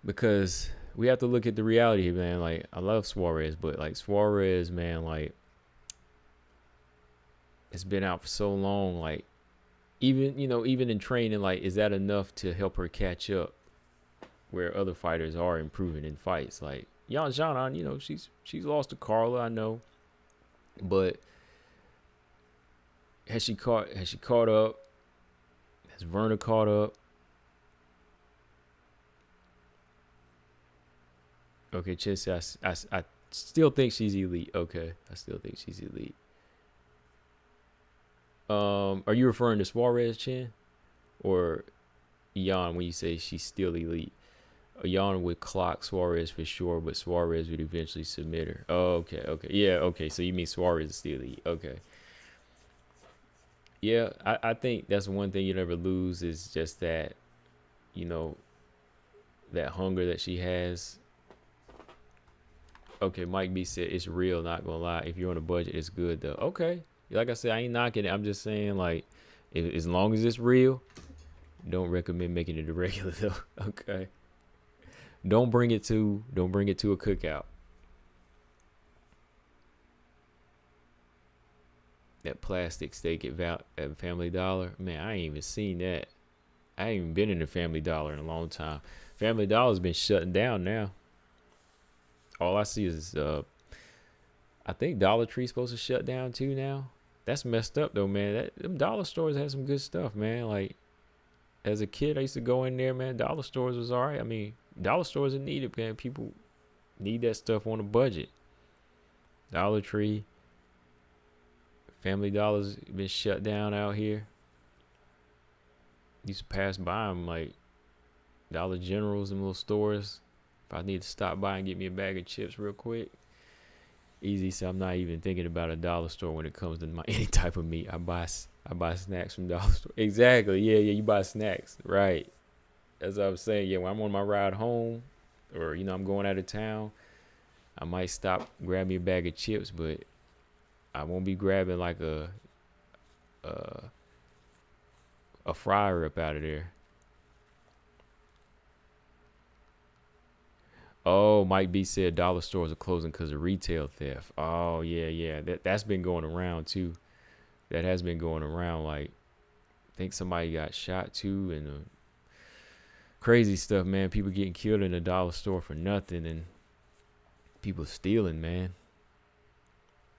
Because we have to look at the reality, man. Like, I love Suarez, but like Suarez, man, like, it's been out for so long. Like, even in training, like, is that enough to help her catch up where other fighters are improving in fights? Like, Xiaonan, she's lost to Carla, I know, but has she caught up? Has Verna caught up? Okay, Chen says I still think she's elite. Okay, I still think she's elite. Are you referring to Suarez, Chen, or Jan when you say she's still elite? Jan would clock Suarez for sure, but Suarez would eventually submit her. Oh, okay. Yeah, okay. So you mean Suarez is still elite. Okay. Yeah, I think that's one thing you never lose is just that, that hunger that she has. Okay, Mike B said it's real, not gonna lie. If you're on a budget, it's good though. Okay. Like I said, I ain't knocking it. I'm just saying, like, as long as it's real, don't recommend making it a regular though. Okay. Don't bring it to a cookout. That plastic steak at Family Dollar, man, I ain't even seen that. I ain't even been in a Family Dollar in a long time. Family Dollar's been shutting down now. All I see is I think Dollar Tree's supposed to shut down too now. That's messed up though, man. Them dollar stores have some good stuff, man. Like, as a kid, I used to go in there, man. Dollar stores was all right. I mean, dollar stores are needed, man. People need that stuff on a budget. Dollar Tree, Family Dollar's been shut down out here. Used to pass by them, like Dollar Generals and little stores. If I need to stop by and get me a bag of chips real quick. Easy, so I'm not even thinking about a dollar store when it comes to any type of meat. I buy snacks from dollar store. Exactly. Yeah, you buy snacks. Right. That's what I'm saying. Yeah, when I'm on my ride home or, I'm going out of town, I might stop, grab me a bag of chips, but I won't be grabbing like a fryer up out of there. Oh, Mike B said dollar stores are closing because of retail theft. Oh, yeah. That's been going around too. That has been going around. Like, I think somebody got shot too, and crazy stuff, man. People getting killed in a dollar store for nothing, and people stealing, man.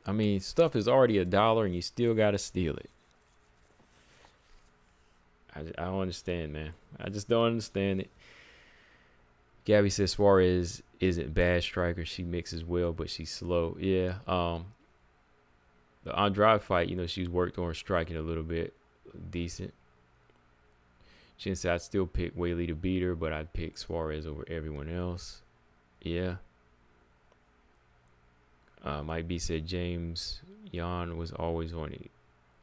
I mean, stuff is already $1, and you still gotta steal it. I don't understand, man. I just don't understand it. Gabby says Suarez isn't bad striker. She mixes well, but she's slow. Yeah. The Andrade fight, she's worked on her striking a little bit. Decent. She said I'd still pick Weili to beat her, but I'd pick Suarez over everyone else. Yeah. Mike B said James Yan was always an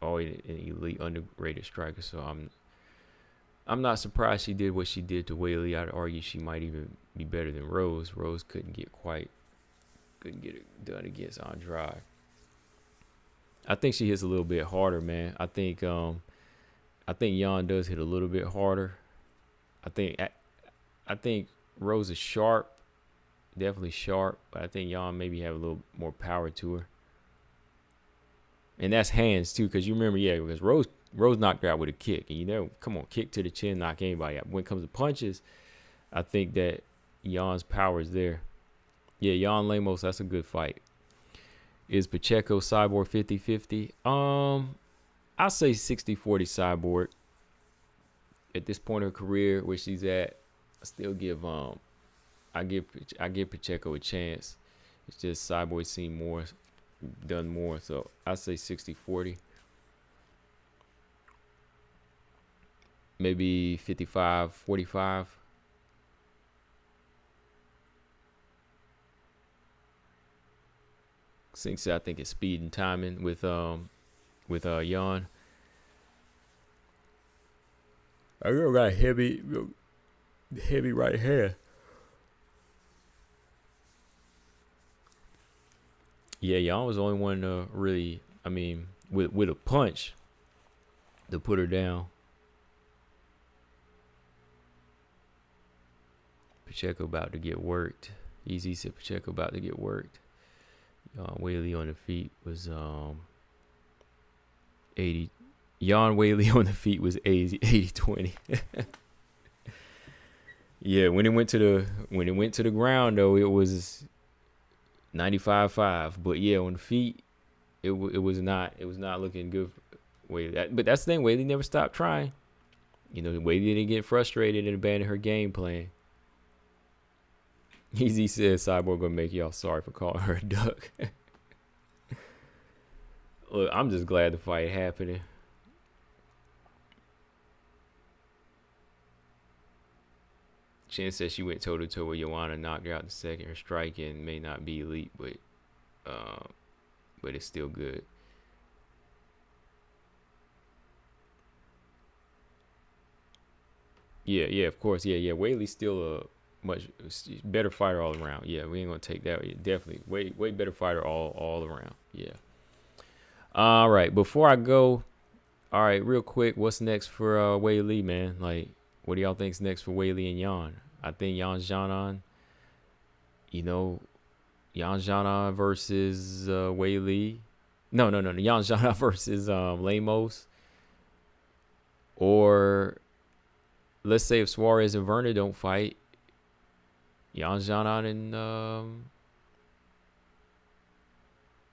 elite underrated striker, so I'm not surprised she did what she did to Weili. I'd argue she might even be better than Rose. Rose couldn't get it done against Andrade. I think she hits a little bit harder, man. I think Yan does hit a little bit harder. I think Rose is sharp, definitely sharp, but I think Yan maybe have a little more power to her. And that's hands too, because you remember, because Rose knocked her out with a kick, and come on, kick to the chin, knock anybody out. When it comes to punches, I think that Jan's power is there. Yeah, Jan Lemos, that's a good fight. Is Pacheco Cyborg 50-50? I'll say 60-40 Cyborg. At this point in her career where she's at, I still give I give Pacheco a chance. It's just Cyborg seen done more, so I say 60-40. Maybe 55-45. Sinks, I think it's speed and timing with Jan. I girl got heavy right hand. Yeah, Jan was the only one to really, I mean, with a punch to put her down. Pacheco about to get worked. Easy said Pacheco about to get worked. Weili on the feet was 80. Jan Weili on the feet was 80-20. Yeah, when it went to the ground though, it was 95-5. But yeah, on the feet, it was not looking good for Weili. But that's the thing, Weili never stopped trying. You know, Weili didn't get frustrated and abandon her game plan. Easy says Cyborg gonna make y'all sorry for calling her a duck. Look, I'm just glad the fight happening. Chen says she went toe-to-toe with Joanna, knocked her out the second. Her striking may not be elite, but it's still good. Yeah, of course. Yeah. Weili's still a much better fighter all around. Yeah, we ain't gonna take that. Definitely way better fighter all around. Yeah. All right, before I go, all right, real quick, what's next for Weili, man? Like, what do y'all think's next for Weili and Jan? I think Xiaonan, you know, Xiaonan versus Weili. No. Xiaonan versus Lemos. Or let's say if Suarez and Verna don't fight, Xiaonan and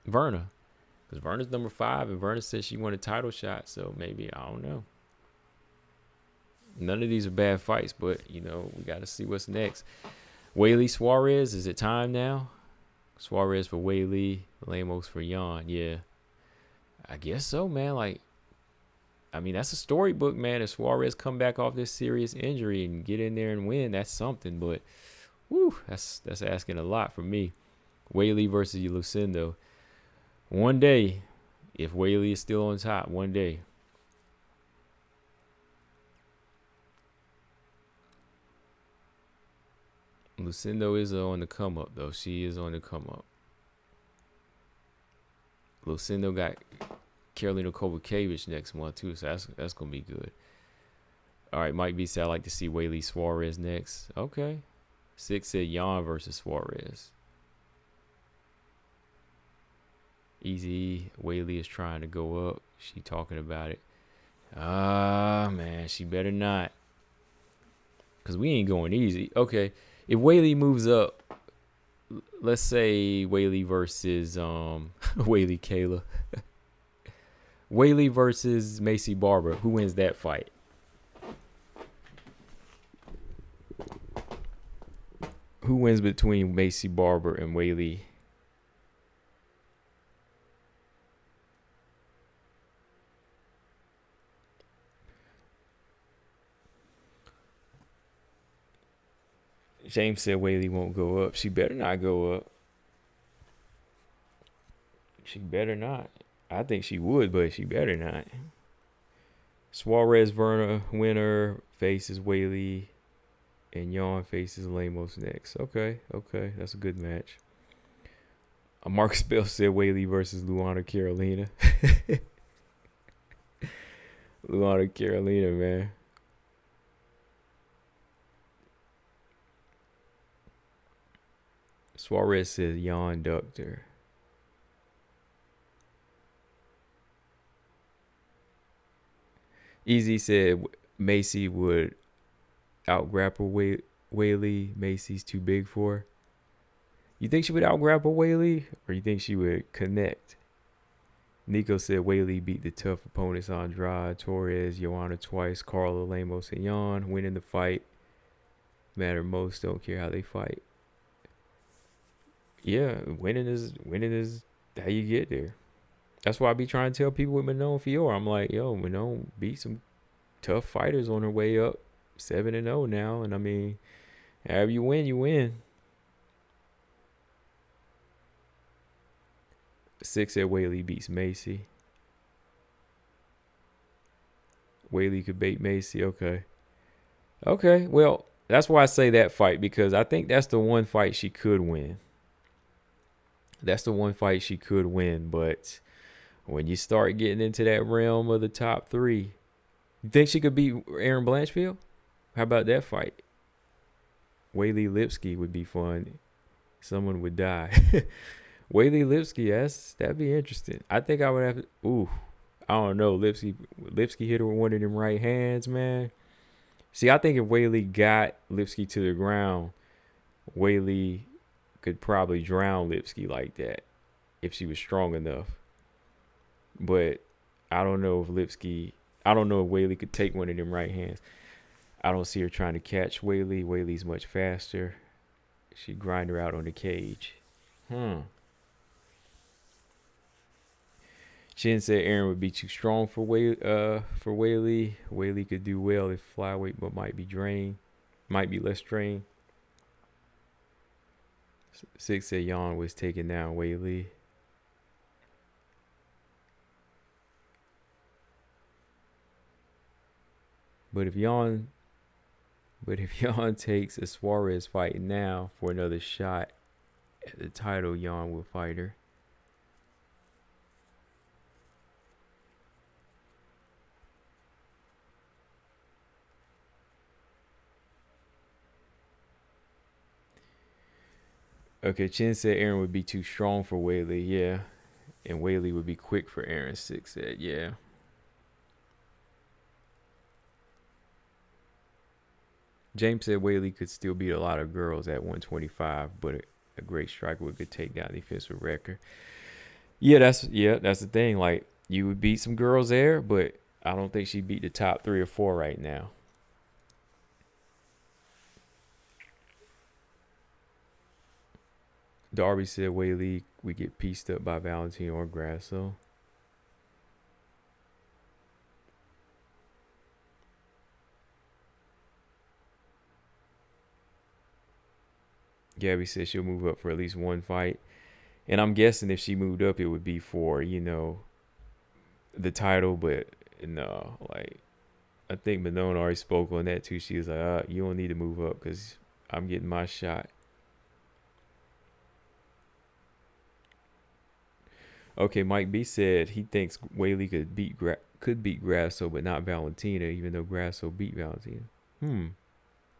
Verna. Because Verna's number 5, and Verna says she won a title shot, so maybe, I don't know. None of these are bad fights, but, you know, we got to see what's next. Weili, Suarez, is it time now? Suarez for Weili, Lemos for Jan. Yeah, I guess so, man. Like, I mean, that's a storybook, man. If Suarez come back off this serious injury and get in there and win, that's something. But, whew, that's asking a lot from me. Weili versus Lucindo. One day, if Weili is still on top, one day. Lucindo is on the come up, though. She is on the come up. Lucindo got Karolina Kowalkiewicz next month, too, so that's going to be good. All right, Mike B said, I'd like to see Weili Suarez next. Okay. 6 said Jan versus Suarez. Easy. Weili is trying to go up. She talking about it. Man, she better not. Because we ain't going easy. Okay. If Weili moves up, let's say Weili versus Weili Kayla. Weili versus Macy Barber. Who wins that fight? Who wins between Macy Barber and Weili? James said Weili won't go up. She better not go up. She better not. I think she would, but she better not. Suarez Verna winner faces Weili, and Jan faces Lemos next. Okay, that's a good match. Marcus Bell said Weili versus Luana Carolina. Luana Carolina, man. Suarez says Jan ducked her. Easy said Macy would out-grapple Weili. Macy's too big for her. You think she would out-grapple Weili, or you think she would connect? Nico said Weili beat the tough opponents Andrade, Torres, Joanna twice, Carla, Lemos, and Jan. Winning the fight matter most. Don't care how they fight. Yeah, winning is how you get there. That's why I be trying to tell people with Manon Fiore. I'm like, yo, Manon beat some tough fighters on her way up, 7-0 now, and I mean, however you win, you win. 6 said Weili beats Macy. Weili could bait Macy. Okay. Okay. Well, that's why I say that fight, because I think that's the one fight she could win. That's the one fight she could win. But when you start getting into that realm of the top 3, you think she could beat Erin Blanchfield? How about that fight? Weili Lipski would be fun. Someone would die. Weili Lipski, that'd be interesting. I think I would have to, I don't know. Lipski hit her with one of them right hands, man. See, I think if Weili got Lipski to the ground, Weili could probably drown Lipski like that if she was strong enough. But I don't know if Weili could take one of them right hands. I don't see her trying to catch Weili. Weili's much faster. She'd grind her out on the cage. Chin said Erin would be too strong for Weili. Weili could do well if flyweight, but might be less drained. 6 said Xiaonan was taking down Weili. But if Xiaonan takes a Suarez fight now for another shot at the title, Xiaonan will fight her. Okay, Chin said Erin would be too strong for Weili, yeah. And Weili would be quick for Erin, 6 said, yeah. James said Weili could still beat a lot of girls at 125, but a great striker would could take down the defensive record. Yeah, that's the thing. Like, you would beat some girls there, but I don't think she'd beat the top 3 or 4 right now. Darby said Weili would get pieced up by Valentino or Grasso. Gabby said she'll move up for at least one fight. And I'm guessing if she moved up, it would be for, the title. But no, like, I think Manon already spoke on that too. She was like, you don't need to move up because I'm getting my shot. Okay, Mike B said he thinks Weili could beat Grasso, but not Valentina, even though Grasso beat Valentina.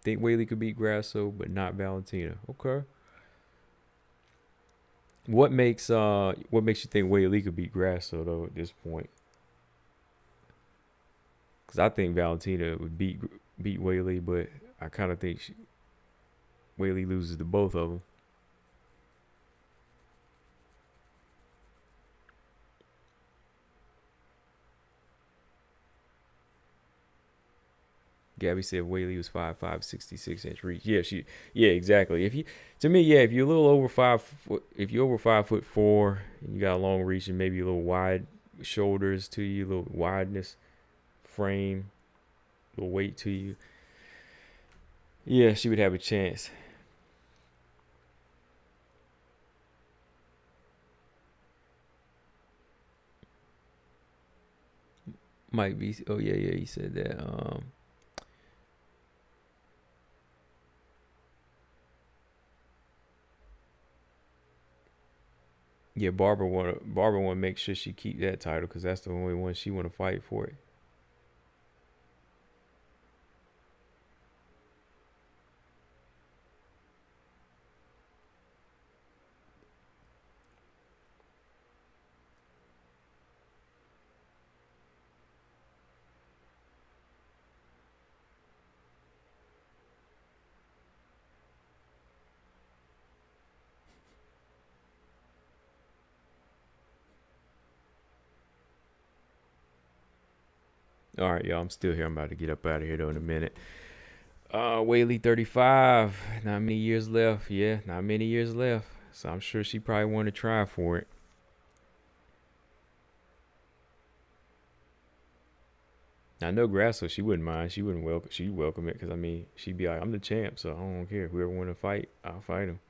Think Weili could beat Grasso, but not Valentina. Okay. What makes you think Weili could beat Grasso though at this point? Because I think Valentina would beat Weili, but I kind of think Weili loses to both of them. Gabby said Weili was 5'5", 66 inch reach. Yeah, exactly. If you're a little over 5 foot, if you're over 5'4" and you got a long reach and maybe a little wide shoulders to you, a little wideness, frame, a little weight to you, yeah, she would have a chance. Might be. Oh yeah, he said that. Yeah, Barbara want to make sure she keep that title because that's the only one she want to fight for it. All right, y'all. I'm still here. I'm about to get up out of here though in a minute. Weili 35. Not many years left. Yeah, not many years left. So I'm sure she probably want to try for it. I know Grasso, she wouldn't mind. She'd welcome it because she'd be like, I'm the champ, so I don't care. Whoever want to fight, I'll fight him.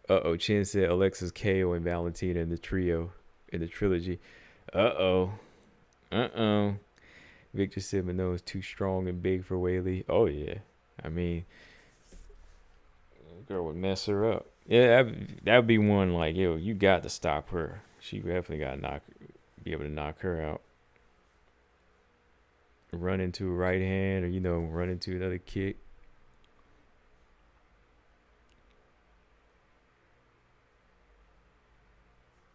Uh-oh, Chin said Alexis, KO, and Valentina in the trilogy. Uh-oh. Uh-oh. Victor said Mano is too strong and big for Weili. Oh, yeah. I mean, girl would mess her up. Yeah, that'd be one like, yo, you got to stop her. She definitely got to be able to knock her out. Run into a right hand or, run into another kick.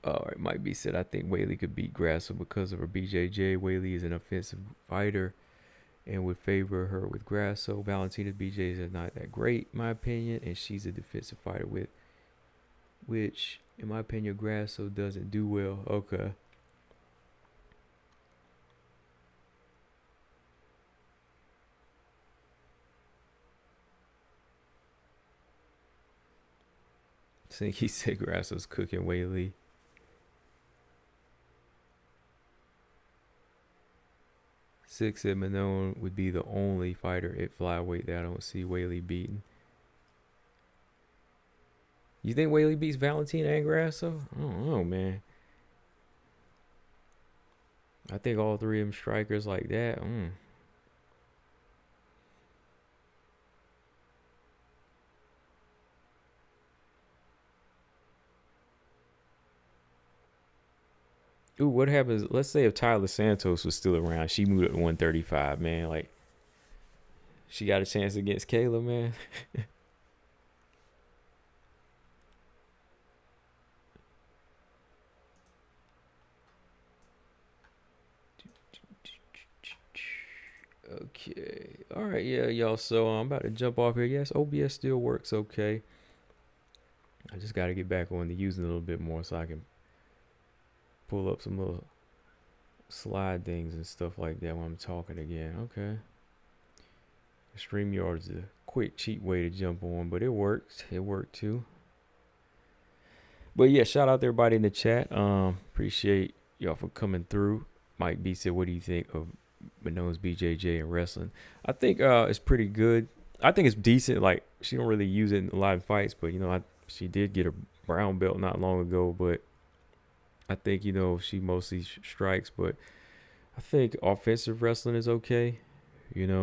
All right, Mike B said, I think Weili could beat Grasso because of her BJJ. Weili is an offensive fighter and would favor her with Grasso. Valentina's BJs are not that great, in my opinion, and she's a defensive fighter with which, in my opinion, Grasso doesn't do well. Okay. I think he said Grasso's cooking Weili. Six said Manon would be the only fighter at flyweight that I don't see Weili beating. You think Weili beats Valentina and Grasso? I don't know, man. I think all three of them strikers like that. Ooh, what happens? Let's say if Tyler Santos was still around, she moved up to 135, man. Like, she got a chance against Kayla, man. Okay. All right, yeah, y'all. So I'm about to jump off here. Yes, OBS still works okay. I just got to get back on to using it a little bit more so I can pull up some little slide things and stuff like that when I'm talking again. Okay. StreamYard is a quick, cheap way to jump on, but it works. It worked too. But yeah, shout out to everybody in the chat. Appreciate y'all for coming through. Mike B said, what do you think of Manon's BJJ and wrestling? I think it's pretty good. I think it's decent. Like, she don't really use it in a lot of fights, but she did get a brown belt not long ago, but I think, she mostly strikes, but I think offensive wrestling is okay.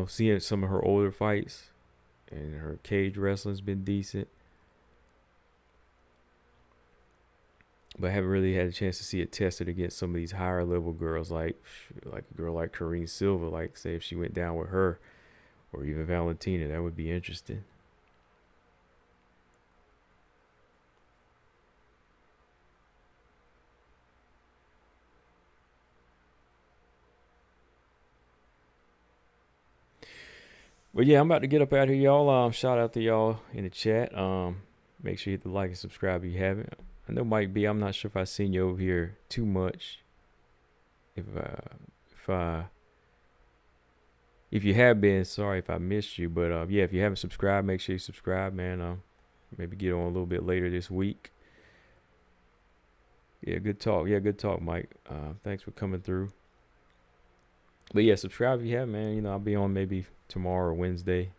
Seeing some of her older fights and her cage wrestling's been decent. But I haven't really had a chance to see it tested against some of these higher level girls, like a girl like Karine Silva. Like, say if she went down with her, or even Valentina, that would be interesting. But yeah, I'm about to get up out here, y'all. Shout out to y'all in the chat. Make sure you hit the like and subscribe if you haven't. I know Mike B, I'm not sure if I've seen you over here too much. If you have been, sorry if I missed you. But yeah, if you haven't subscribed, make sure you subscribe, man. Maybe get on a little bit later this week. Yeah, good talk. Yeah, good talk, Mike. Thanks for coming through. But yeah, subscribe if you have, man. I'll be on maybe tomorrow or Wednesday.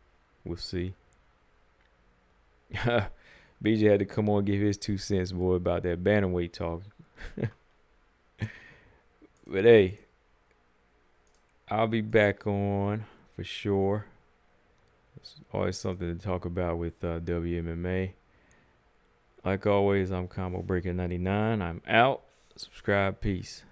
We'll see. BJ had to come on and give his 2 cents, boy, about that bantamweight talk. But hey, I'll be back on for sure. It's always something to talk about with WMMA. Like always, I'm Combo Breaker 99. I'm out. Subscribe. Peace.